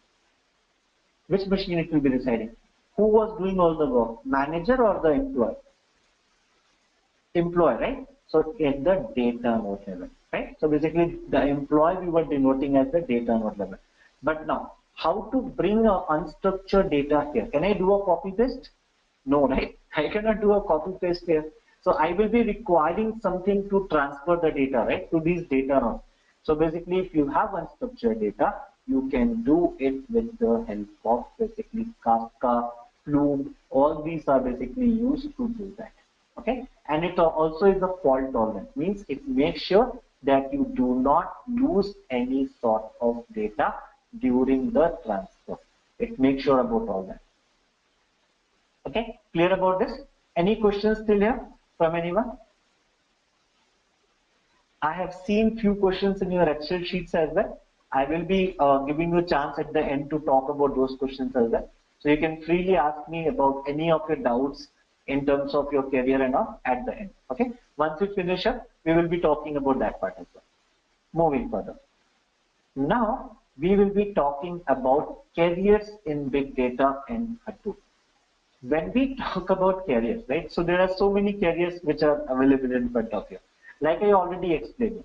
Which machine it will be residing? Who was doing all the work, manager or the employee? Employee, right? So at the data node level, right? So basically the employee we were denoting as the data node level. But now, how to bring a unstructured data here? Can I do a copy paste? No, right? I cannot do a copy paste here. So I will be requiring something to transfer the data, right, to these data nodes. So basically, if you have unstructured data, you can do it with the help of basically Kafka, Flume. All these are basically used to do that. Okay, and it also is a fault tolerant. Means it makes sure that you do not lose any sort of data during the transfer. It makes sure about all that. Okay, clear about this? Any questions still here from anyone? I have seen few questions in your Excel sheets as well. I will be giving you a chance at the end to talk about those questions as well. So you can freely ask me about any of your doubts in terms of your career and all at the end. Okay. Once we finish up, we will be talking about that part as well. Moving further. Now we will be talking about careers in big data and Hadoop. When we talk about careers, right? So there are so many careers which are available in front of you. Like I already explained,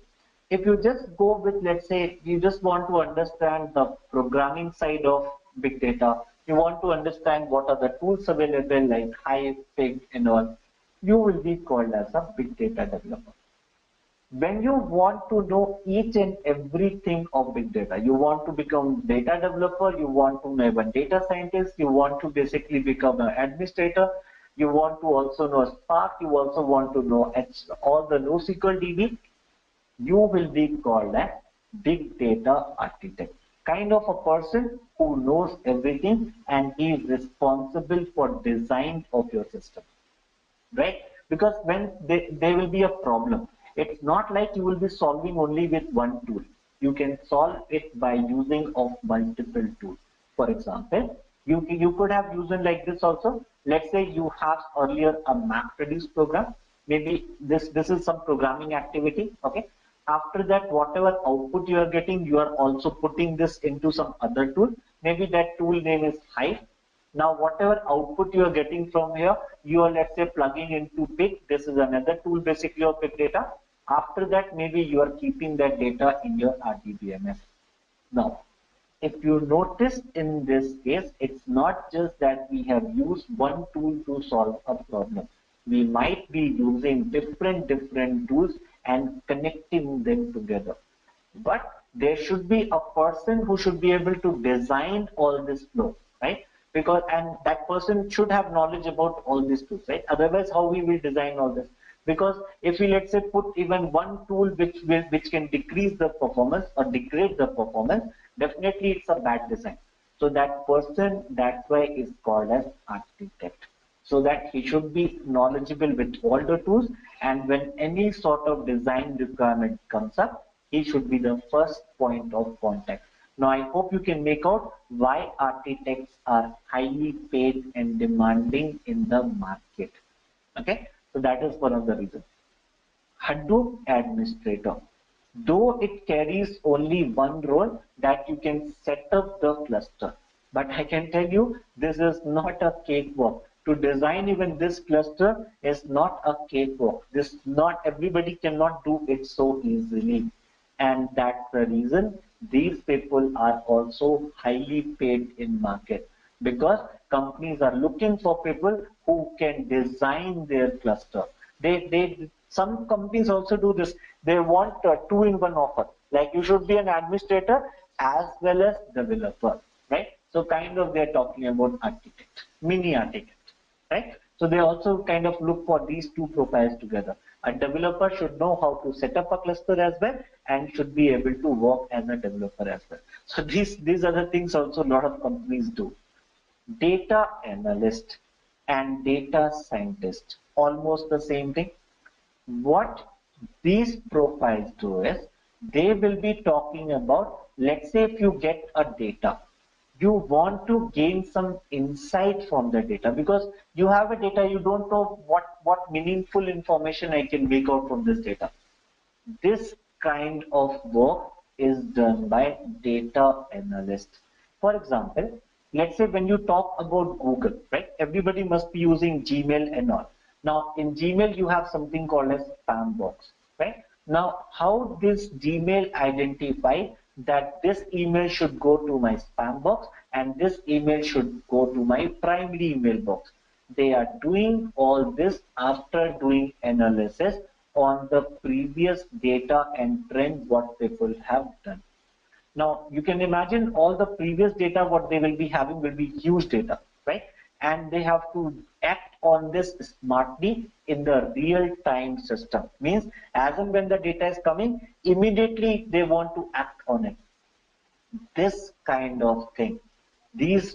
if you just go with, let's say, you just want to understand the programming side of big data, you want to understand what are the tools available like Hive, Pig, and all, you will be called as a big data developer. When you want to know each and everything of big data, you want to become data developer, you want to know even data scientist, you want to basically become an administrator, you want to also know Spark, you also want to know all the NoSQL DB, you will be called a big data architect. Kind of a person who knows everything and he is responsible for design of your system. Right? Because when there will be a problem, it's not like you will be solving only with one tool. You can solve it by using of multiple tools. For example, you could have used it like this also. Let's say you have earlier a MapReduce program. Maybe this is some programming activity. Okay. After that, whatever output you are getting, you are also putting this into some other tool. Maybe that tool name is Hive. Now, whatever output you are getting from here, you are, let's say, plugging into Pig. This is another tool basically of big data. After that, maybe you are keeping that data in your RDBMS. Now, if you notice in this case, it's not just that we have used one tool to solve a problem. We might be using different tools and connecting them together. But there should be a person who should be able to design all this flow, right? Because and that person should have knowledge about all these tools, right? Otherwise, how we will design all this? Because if we, let's say, put even one tool which can decrease the performance or degrade the performance, definitely it's a bad design. So that person, that's why is called as architect. So that he should be knowledgeable with all the tools, and when any sort of design requirement comes up, he should be the first point of contact. Now I hope you can make out why architects are highly paid and demanding in the market. Okay, so that is one of the reasons. Hadoop administrator, though it carries only one role, that you can set up the cluster. But I can tell you, this is not a cakewalk. To design even this cluster is not a cakewalk. This not everybody cannot do it so easily. And that's the reason these people are also highly paid in market, because companies are looking for people who can design their cluster. Some companies also do this. They want a two-in-one offer. Like you should be an administrator as well as developer, right? So kind of they're talking about architect, mini architect, right? So they also kind of look for these two profiles together. A developer should know how to set up a cluster as well and should be able to work as a developer as well. So these are the things also a lot of companies do. Data analyst and data scientist, almost the same thing. What these profiles do is they will be talking about, let's say if you get a data, you want to gain some insight from the data, because you have a data, you don't know what meaningful information I can make out from this data. This kind of work is done by data analyst. For example, let's say when you talk about Google, right? Everybody must be using Gmail and all. Now in Gmail, you have something called as spam box, right? Now how this Gmail identify that this email should go to my spam box and this email should go to my primary email box? They are doing all this after doing analysis on the previous data and trend what people have done. Now you can imagine all the previous data what they will be having will be huge data, right? And they have to act on this smartly in the real time system. Means as and when the data is coming, immediately they want to act on it. This kind of thing.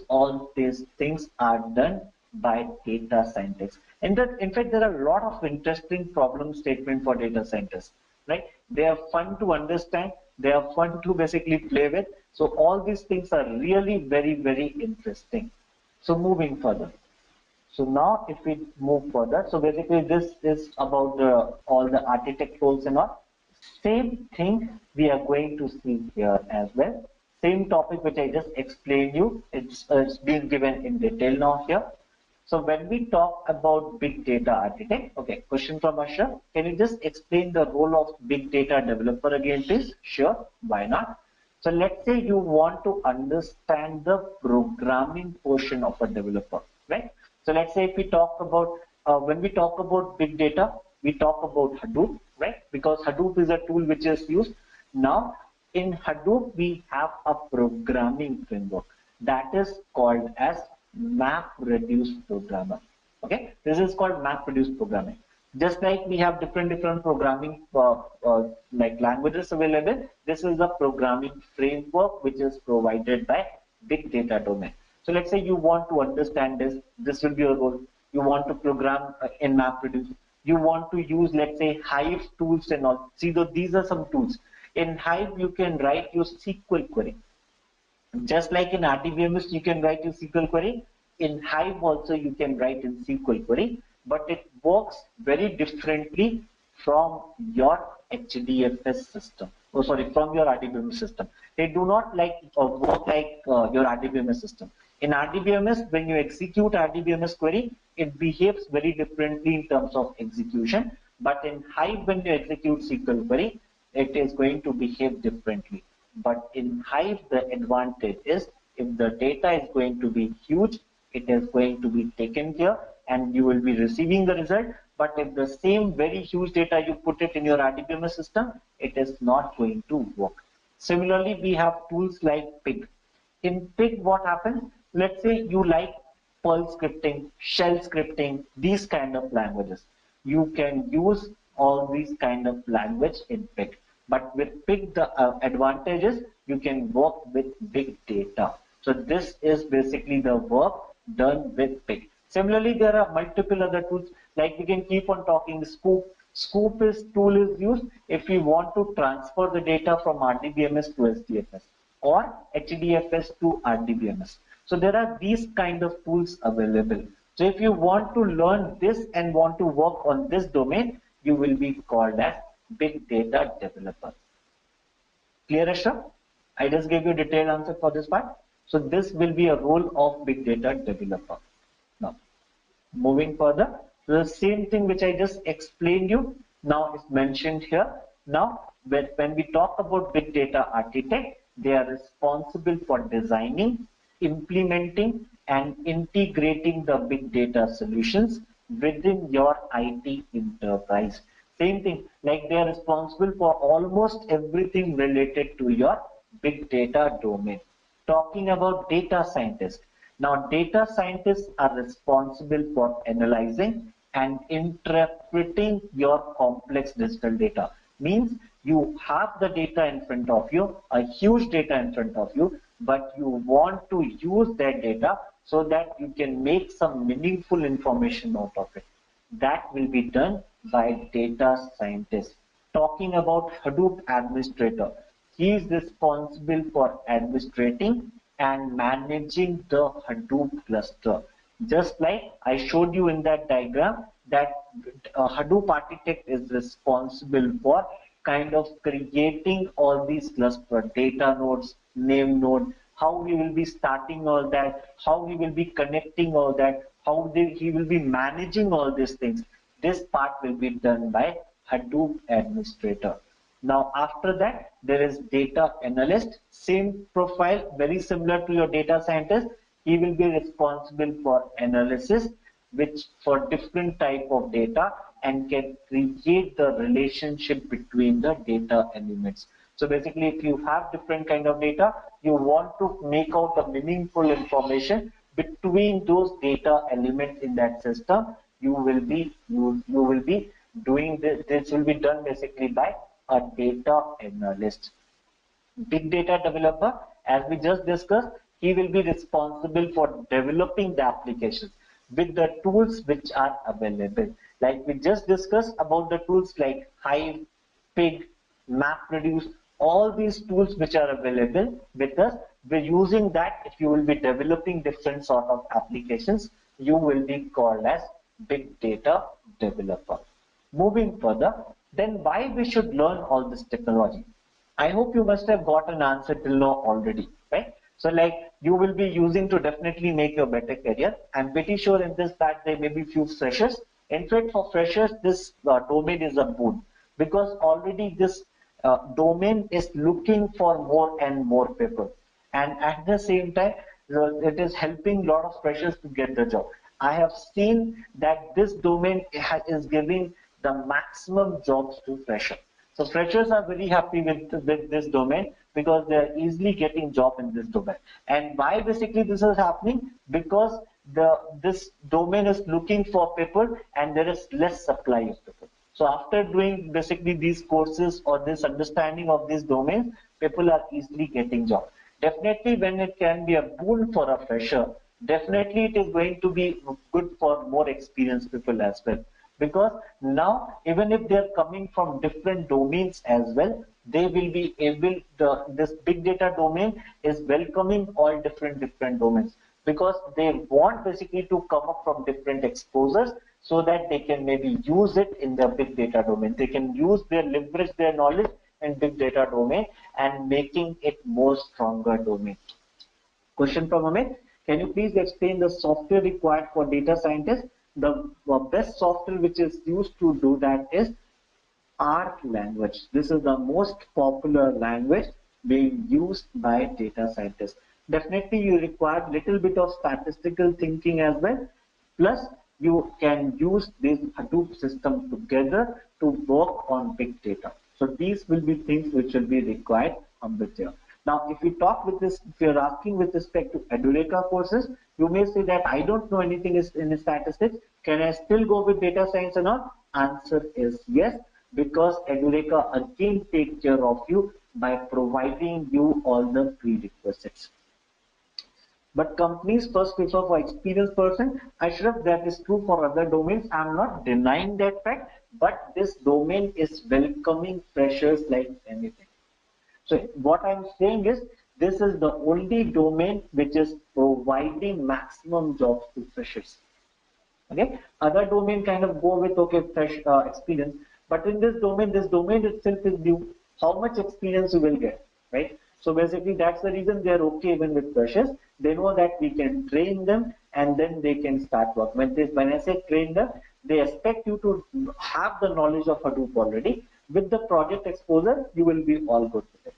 All these things are done by data scientists. And in fact, there are a lot of interesting problem statement for data scientists, right? They are fun to understand. They are fun to basically play with. So all these things are really very, very interesting. So moving further. So now if we move further, so basically this is about all the architect roles and all. Same thing we are going to see here as well. Same topic which I just explained you, it's being given in detail now here. So when we talk about big data architect, okay, question from Asha, can you just explain the role of big data developer again, please? Sure, why not? So let's say you want to understand the programming portion of a developer, right? So let's say if we talk about, when we talk about big data, we talk about Hadoop, right? Because Hadoop is a tool which is used. Now, in Hadoop, we have a programming framework that is called as MapReduce programmer. Okay, this is called MapReduce programming. Just like we have different programming like languages available, this is a programming framework which is provided by big data domain. So let's say you want to understand this. This will be your role. You want to program in MapReduce. You want to use, let's say, Hive tools and all. See, these are some tools. In Hive, you can write your SQL query. Just like in RDBMS, you can write your SQL query. In Hive also, you can write in SQL query, but it works very differently from your HDFS system. Oh, sorry, from your RDBMS system. They do not work like your RDBMS system. In RDBMS, when you execute RDBMS query, it behaves very differently in terms of execution. But in Hive, when you execute SQL query, it is going to behave differently. But in Hive, the advantage is if the data is going to be huge, it is going to be taken care and you will be receiving the result but if the same very huge data you put it in your RDBMS system, it is not going to work. Similarly, we have tools like Pig. In Pig, what happens? Let's say you like Perl scripting, shell scripting, these kind of languages. You can use all these kind of language in Pig. But with Pig, the advantage is you can work with big data. So this is basically the work done with Pig. Similarly, there are multiple other tools, like we can keep on talking Scoop. Scoop is tool is used if you want to transfer the data from RDBMS to SDFS or HDFS to RDBMS. So there are these kind of tools available. So if you want to learn this and want to work on this domain, you will be called as big data developer. Clear, Ashraf? I just gave you a detailed answer for this part. So this will be a role of big data developer. Now, moving further, the same thing which I just explained you now is mentioned here. Now, when we talk about big data architect, they are responsible for designing, implementing, and integrating the big data solutions within your IT enterprise. Same thing, like they are responsible for almost everything related to your big data domain. Talking about data scientists. Now, data scientists are responsible for analyzing and interpreting your complex digital data. Means you have the data in front of you, a huge data in front of you, but you want to use that data so that you can make some meaningful information out of it. That will be done by data scientists. Talking about Hadoop administrator, he is responsible for administrating and managing the Hadoop cluster. Just like I showed you in that diagram, that Hadoop architect is responsible for kind of creating all these cluster data nodes, name node, how he will be starting all that, how he will be connecting all that, how he will be managing all these things. This part will be done by Hadoop administrator. Now after that, there is data analyst, same profile, very similar to your data scientist. He will be responsible for analysis, which for different type of data and can create the relationship between the data elements. So basically, if you have different kind of data, you want to make out the meaningful information between those data elements in that system. You will be doing this. This will be done basically by a data analyst. Big data developer, as we just discussed, he will be responsible for developing the applications with the tools which are available. Like we just discussed about the tools like Hive, Pig, MapReduce, all these tools which are available with us. We're using that. If you will be developing different sort of applications, you will be called as big data developer. Moving further, then why we should learn all this technology? I hope you must have got an answer till now already, right? So like you will be using to definitely make your better career. I'm pretty sure in this that there may be few freshers. In fact, for freshers, this domain is a boon because already this domain is looking for more and more people. And at the same time, it is helping a lot of freshers to get the job. I have seen that this domain is giving the maximum jobs to freshers. So freshers are very happy with this domain because they are easily getting job in this domain. And why basically this is happening? Because this domain is looking for people and there is less supply of people. So after doing basically these courses or this understanding of these domains, people are easily getting job. Definitely when it can be a boon for a fresher, definitely it is going to be good for more experienced people as well. Because now even if they are coming from different domains as well, they will be able to, this big data domain is welcoming all different domains because they want basically to come up from different exposures so that they can maybe use it in the big data domain. They can leverage their knowledge in big data domain and making it more stronger domain. Question from Amit. Can you please explain the software required for data scientists? The best software which is used to do that is R language. This is the most popular language being used by data scientists. Definitely you require little bit of statistical thinking as well. Plus you can use this Hadoop system together to work on big data. So these will be things which will be required on the here. Now, if we talk with this, if you're asking with respect to Edureka courses, you may say that I don't know anything in statistics. Can I still go with data science or not? Answer is yes, because Edureka again take care of you by providing you all the prerequisites. But companies first prefer for experienced person. I should have that is true for other domains. I'm not denying that fact, but this domain is welcoming freshers like anything. So what I'm saying is this is the only domain which is providing maximum jobs to freshers. Okay, other domain kind of go with okay fresh experience, but in this domain itself is new. How much experience you will get, right? So basically that's the reason they are okay even with freshers. They know that we can train them and then they can start work. When I say train them, they expect you to have the knowledge of Hadoop already. With the project exposure, you will be all good with it.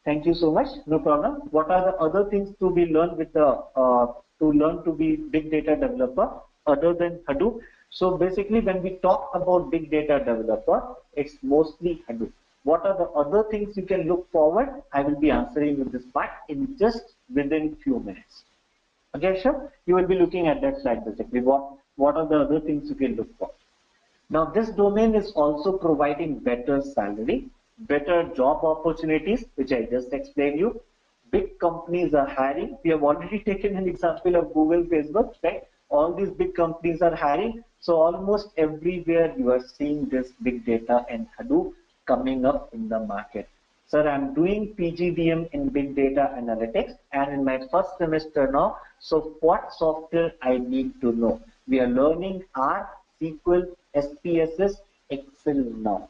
Thank you so much. No problem. What are the other things to be learned with the to learn to be big data developer other than Hadoop? So basically, when we talk about big data developer, it's mostly Hadoop. What are the other things you can look forward? I will be answering with this part in just within few minutes. Okay, sure. You will be looking at that slide basically. What are the other things you can look for? Now, this domain is also providing better salary, better job opportunities, which I just explained you. Big companies are hiring. We have already taken an example of Google, Facebook, right? All these big companies are hiring. So almost everywhere you are seeing this big data and Hadoop coming up in the market. Sir, I'm doing PGDM in big data analytics and in my first semester now. So what software I need to know? We are learning R, SQL, SPSS, Excel now.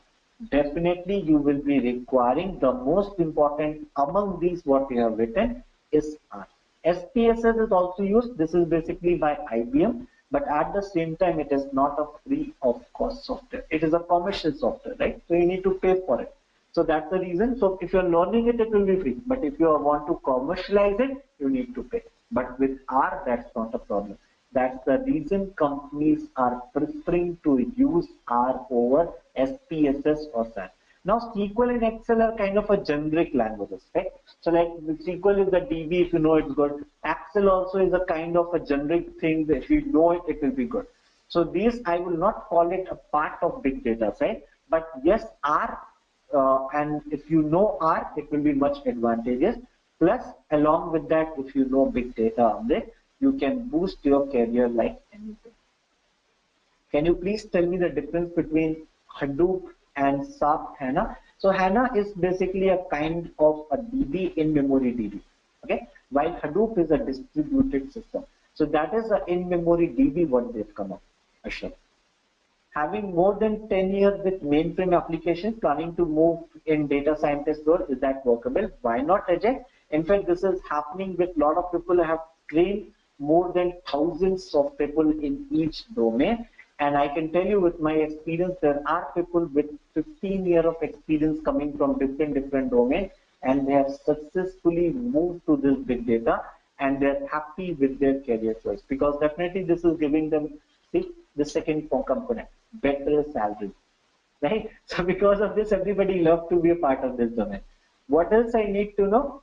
Definitely you will be requiring the most important among these what we have written is R. SPSS is also used. This is basically by IBM, but at the same time it is not a free of cost software. It is a commercial software, right? So you need to pay for it. So that's the reason. So if you're learning it, it will be free. But if you want to commercialize it, you need to pay. But with R, that's not a problem. That's the reason companies are preferring to use R over SPSS or SAS. Now, SQL and Excel are kind of a generic languages, right? So like SQL is the DB, if you know it's good. Excel also is a kind of a generic thing. If you know it, it will be good. So these, I will not call it a part of big data, right? But yes, R, and if you know R, it will be much advantageous. Plus, along with that, if you know big data on it, you can boost your career like anything. Can you please tell me the difference between Hadoop and SAP HANA? So HANA is basically a kind of a DB in-memory DB. Okay, while Hadoop is a distributed system. So that is an in-memory DB what they've come up. Ashraf. Having more than 10 years with mainframe applications, planning to move in data scientist role, is that workable? Why not, Ajay? In fact, this is happening with a lot of people. I have trained more than thousands of people in each domain. And I can tell you with my experience, there are people with 15 years of experience coming from different domains, and they have successfully moved to this big data, and they're happy with their career choice, because definitely this is giving them, see, the second component, better salary, right? So because of this, everybody loves to be a part of this domain. What else I need to know?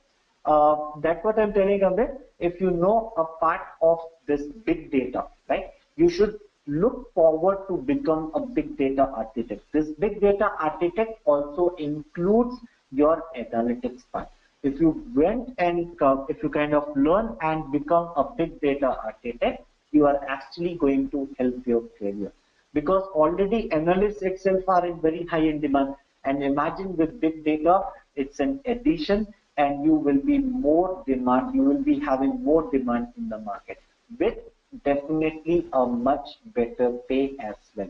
That's what I'm telling Amrit. If you know a part of this big data, right, you should look forward to become a big data architect. This big data architect also includes your analytics part. If you went and if you kind of learn and become a big data architect, you are actually going to help your career, because already analysts itself are in very high in demand. And imagine with big data, it's an addition, and you will be more demand. You will be having more demand in the market with definitely a much better pay as well.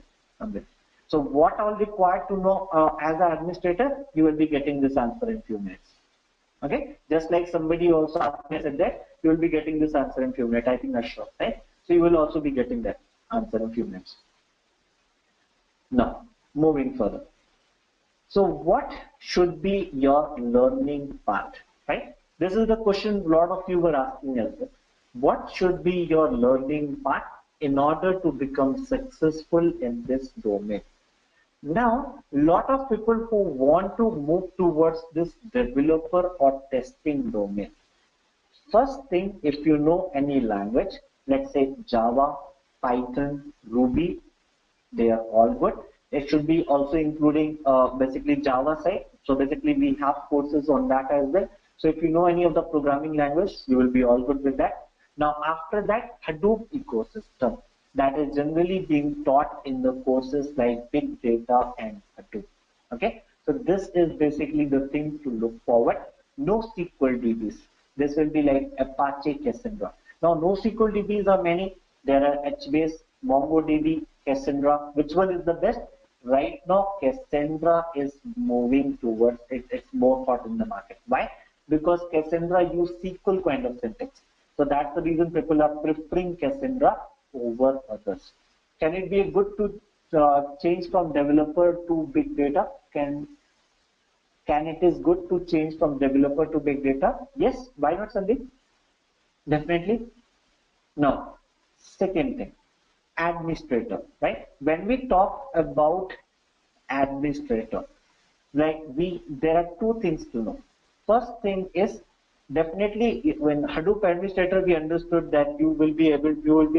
So what all required to know as an administrator, you will be getting this answer in few minutes. Okay, just like somebody also asked me, said that you will be getting this answer in few minutes. I think that's sure, right? So you will also be getting that answer in few minutes. Now, moving further. So what should be your learning path, right? This is the question a lot of you were asking as well. What should be your learning path? in order to become successful in this domain. Now, lot of people who want to move towards this developer or testing domain. First thing, if you know any language, let's say Java, Python, Ruby, they are all good. It should be also including basically Java side. So basically we have courses on that as well. So if you know any of the programming language, you will be all good with that. Now after that, Hadoop ecosystem that is generally being taught in the courses like Big Data and Hadoop. Okay, so this is basically the thing to look forward. NoSQL DBs. This will be like Apache Cassandra. Now NoSQL DBs are many. There are HBase, MongoDB, Cassandra. Which one is the best? Right now, Cassandra is moving towards it. It's more hot in the market. Why? Because Cassandra use SQL kind of syntax. So that's the reason people are preferring Cassandra over others. Can it be good to change from developer to big data? Can it is good to change from developer to big data? Yes. Why not, Sandeep? Definitely. Now, second thing, administrator, right? When we talk about administrator, like there are two things to know. First thing is definitely when Hadoop administrator, we understood that you will be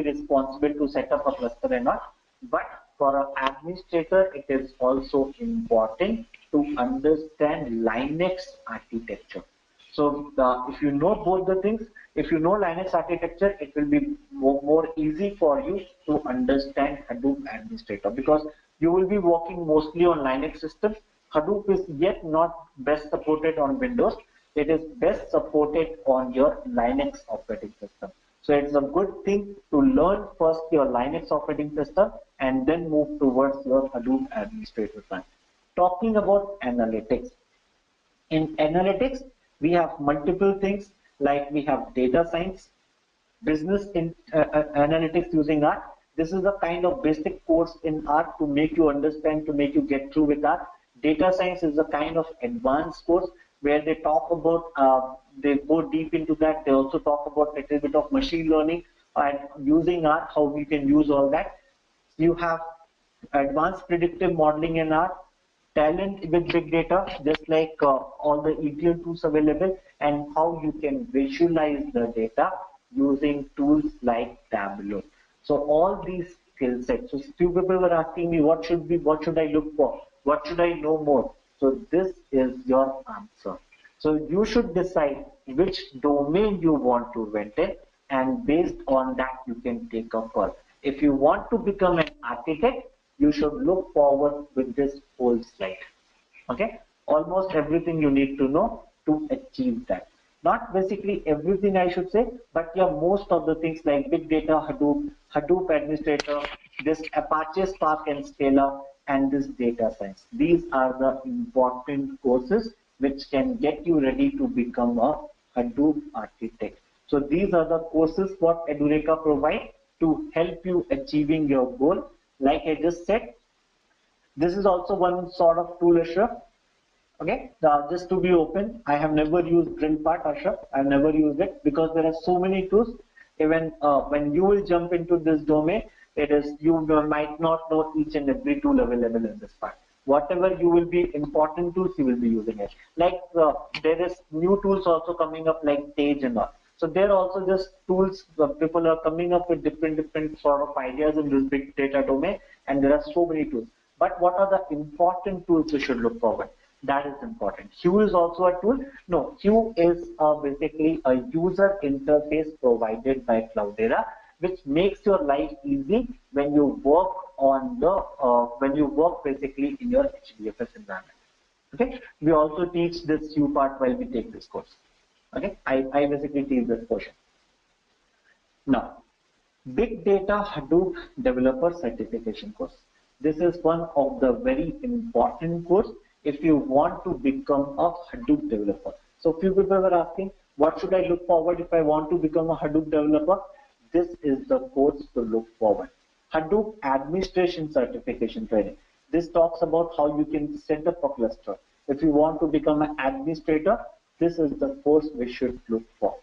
responsible to set up a cluster and all. But for an administrator, it is also important to understand Linux architecture. So if you know both the things, if you know Linux architecture, it will be more easy for you to understand Hadoop administrator, because you will be working mostly on Linux systems. Hadoop is yet not best supported on Windows. It is best supported on your Linux operating system. So it's a good thing to learn first your Linux operating system and then move towards your Hadoop administrator plan. Talking about analytics. In analytics, we have multiple things, like we have data science, business analytics using R. This is a kind of basic course in R to make you understand, to make you get through with R. Data science is a kind of advanced course where they talk about, they go deep into that. They also talk about a little bit of machine learning and using R, how we can use all that. You have advanced predictive modeling in R, talent with big data, just like all the ETL tools available, and how you can visualize the data using tools like Tableau. So all these skill sets. So few people were asking me, what should I look for? What should I know more? So this is your answer. So you should decide which domain you want to enter, and based on that you can take a call. If you want to become an architect, you should look forward with this whole slide. Okay, almost everything you need to know to achieve that. Not basically everything I should say, but yeah, most of the things like big data, Hadoop, Hadoop administrator, this Apache Spark and Scala, and this data science. These are the important courses which can get you ready to become a Hadoop architect. So these are the courses what Edureka provide to help you achieving your goal. Like I just said, this is also one sort of tool, Ashraf. Okay, just to be open, I have never used DrillPart, Ashraf. I've never used it because there are so many tools. Even when you will jump into this domain, you might not know each and every tool available in this part. Whatever you will be important tools, you will be using it. Like there is new tools also coming up like Tage and all. So they're also just tools. People are coming up with different sort of ideas in this big data domain, and there are so many tools. But what are the important tools you should look forward? That is important. Hue is also a tool. No, Hue is basically a user interface provided by Cloudera, which makes your life easy when you work on the basically in your HDFS environment. Okay, we also teach this Hue part while we take this course. Okay, I basically teach this portion. Now, Big Data Hadoop Developer Certification course. This is one of the very important course if you want to become a Hadoop developer. So few people were asking, what should I look forward if I want to become a Hadoop developer? This is the course to look forward. Hadoop Administration Certification Training. This talks about how you can set up a cluster. If you want to become an administrator, this is the course we should look for.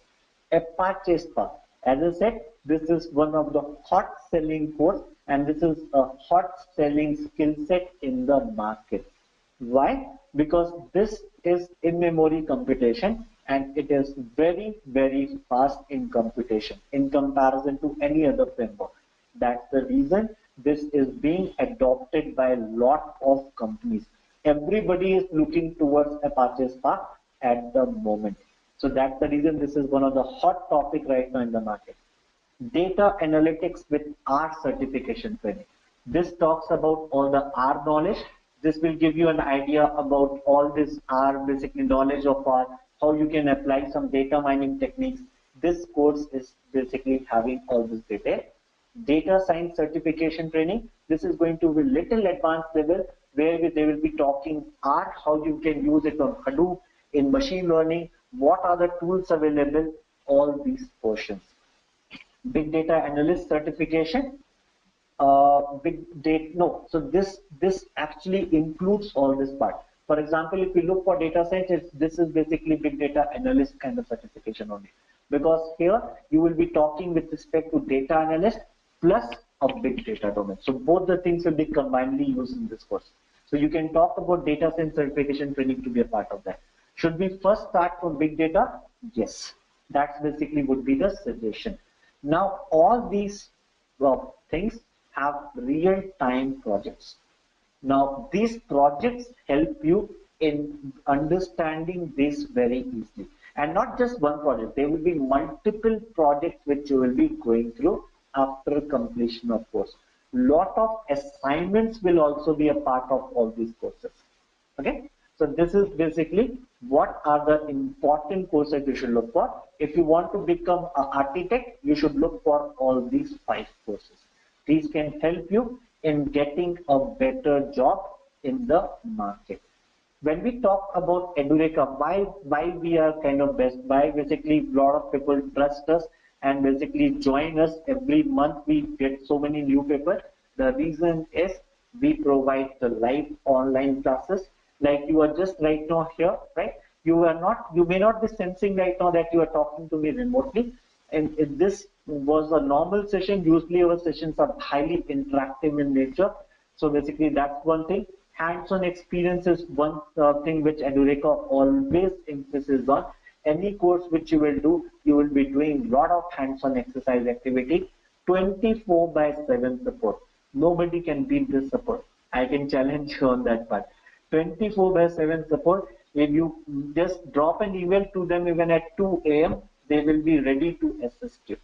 Apache Spark. As I said, this is one of the hot selling course, and this is a hot selling skill set in the market. Why? Because this is in-memory computation and it is very, very fast in computation in comparison to any other framework. That's the reason this is being adopted by a lot of companies. Everybody is looking towards Apache Spark at the moment. So that's the reason this is one of the hot topic right now in the market. Data analytics with R certification training. This talks about all the R knowledge. This will give you an idea about all this R, basically knowledge of R, how you can apply some data mining techniques. This course is basically having all this detail. Data science certification training. This is going to be little advanced level where they will be talking R, how you can use it on Hadoop, in machine learning, what are the tools available, all these portions. Big data analyst certification. So this actually includes all this part. For example, if you look for data science, this is basically big data analyst kind of certification only, because here you will be talking with respect to data analyst plus a big data domain. So both the things will be combinedly used in this course. So you can talk about data science certification training to be a part of that. Should we first start from big data? Yes, that's basically would be the suggestion. Now all these things have real-time projects. Now these projects help you in understanding this very easily. And not just one project, there will be multiple projects which you will be going through after completion of course. Lot of assignments will also be a part of all these courses. Okay, so this is basically what are the important courses you should look for. If you want to become an architect, you should look for all these 5 courses. These can help you in getting a better job in the market. When we talk about Edureka, why we are kind of best, why basically a lot of people trust us and basically join us every month, we get so many new people. The reason is we provide the live online classes, like you are just right now here, right? You may not be sensing right now that you are talking to me remotely. And if this was a normal session, usually our sessions are highly interactive in nature. So basically that's one thing. Hands-on experience is one thing which Edureka always emphasizes on. Any course which you will do, you will be doing a lot of hands-on exercise activity, 24/7 support. Nobody can beat this support. I can challenge you on that part. 24/7 support. If you just drop an email to them even at 2 a.m., they will be ready to assist you.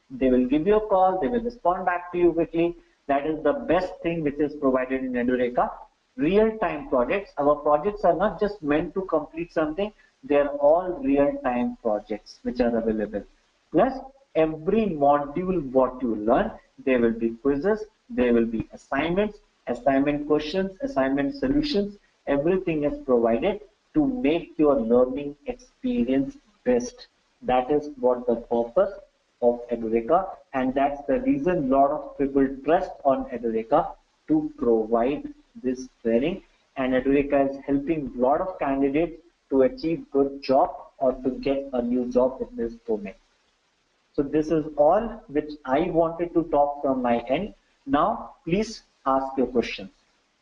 They will give you a call, they will respond back to you quickly. That is the best thing which is provided in Edureka. Real-time projects. Our projects are not just meant to complete something, they are all real-time projects which are available. Plus, every module what you learn, there will be quizzes, there will be assignments, assignment questions, assignment solutions. Everything is provided to make your learning experience best. That is what the purpose of Edureka, and that's the reason a lot of people trust on Edureka to provide this training. And Edureka is helping a lot of candidates to achieve good job or to get a new job in this domain. So this is all which I wanted to talk from my end. Now please ask your questions.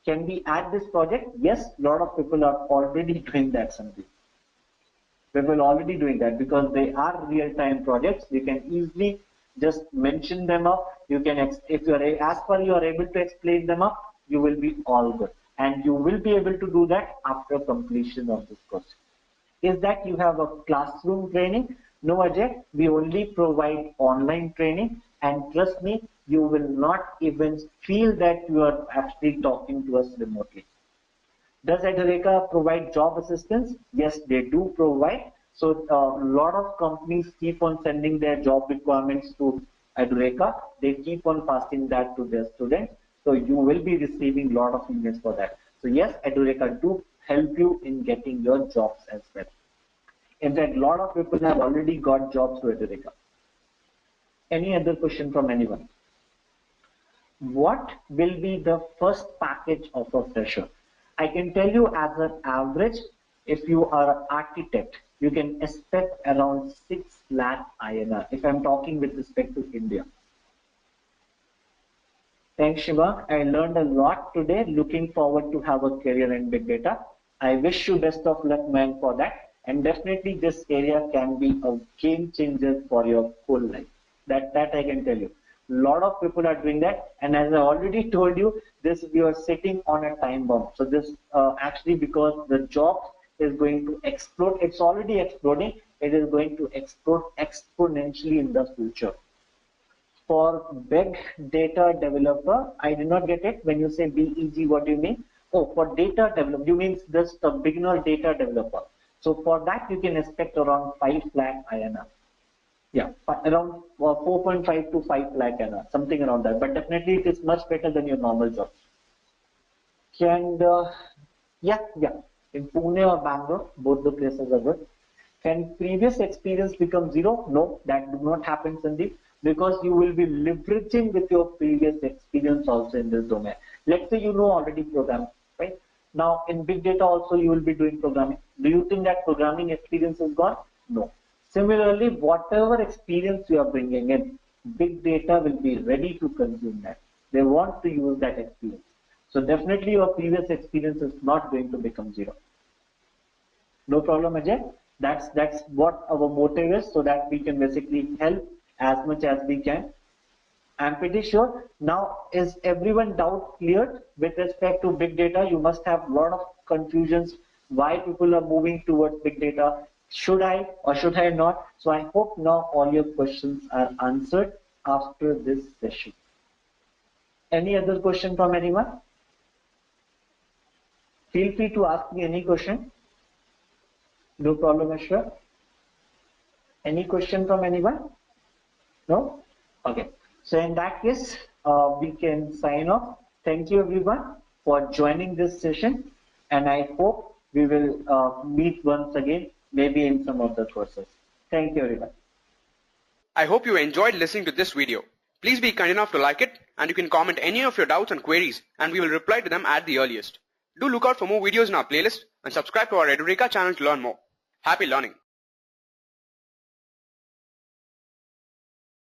Can we add this project? Yes, a lot of people are already doing that, Sandeep. People are already doing that because they are real-time projects. You can easily just mention them up. You can, if you are as per you are able to explain them up, you will be all good, and you will be able to do that after completion of this course. Is that you have a classroom training? No, Ajay. We only provide online training, and trust me, you will not even feel that you are actually talking to us remotely. Does Edureka provide job assistance? Yes, they do provide. So a lot of companies keep on sending their job requirements to Edureka. They keep on passing that to their students. So you will be receiving a lot of emails for that. So yes, Edureka do help you in getting your jobs as well. In fact, a lot of people have already got jobs through Edureka. Any other question from anyone? What will be the first package of a fresher? I can tell you as an average, if you are an architect, you can expect around 6 lakh INR if I'm talking with respect to India. Thanks, Shiva. I learned a lot today. Looking forward to have a career in big data. I wish you best of luck, man, for that. And definitely this area can be a game changer for your whole life. That I can tell you. A lot of people are doing that. And as I already told you, this we are sitting on a time bomb. So this actually because the job is going to explode. It's already exploding. It is going to explode exponentially in the future. For big data developer, I did not get it. When you say BEG, what do you mean? Oh, for data developer, you mean just a beginner data developer. So for that, you can expect around 5 lakh INR. Yeah, around 4.5 to 5 lakh INR, something around that. But definitely it is much better than your normal job. And yeah, in Pune or Bangalore, both the places are good. Can previous experience become zero? No, that do not happen, Sandeep, because you will be leveraging with your previous experience also in this domain. Let's say you know already programming, right? Now in big data also you will be doing programming. Do you think that programming experience is gone? No. Similarly, whatever experience you are bringing in, big data will be ready to consume that. They want to use that experience. So definitely your previous experience is not going to become zero. No problem, Ajay. That's what our motive is, so that we can basically help as much as we can. I'm pretty sure now is everyone doubt cleared with respect to big data. You must have a lot of confusions why people are moving towards big data. Should I or should I not? So I hope now all your questions are answered after this session. Any other question from anyone? Feel free to ask me any question. No problem, Ashra. Any question from anyone? No? Okay. So in that case, we can sign off. Thank you everyone for joining this session. And I hope we will meet once again, maybe in some of the courses. Thank you everyone. I hope you enjoyed listening to this video. Please be kind enough to like it, and you can comment any of your doubts and queries, and we will reply to them at the earliest. Do look out for more videos in our playlist and subscribe to our Edureka channel to learn more. Happy learning!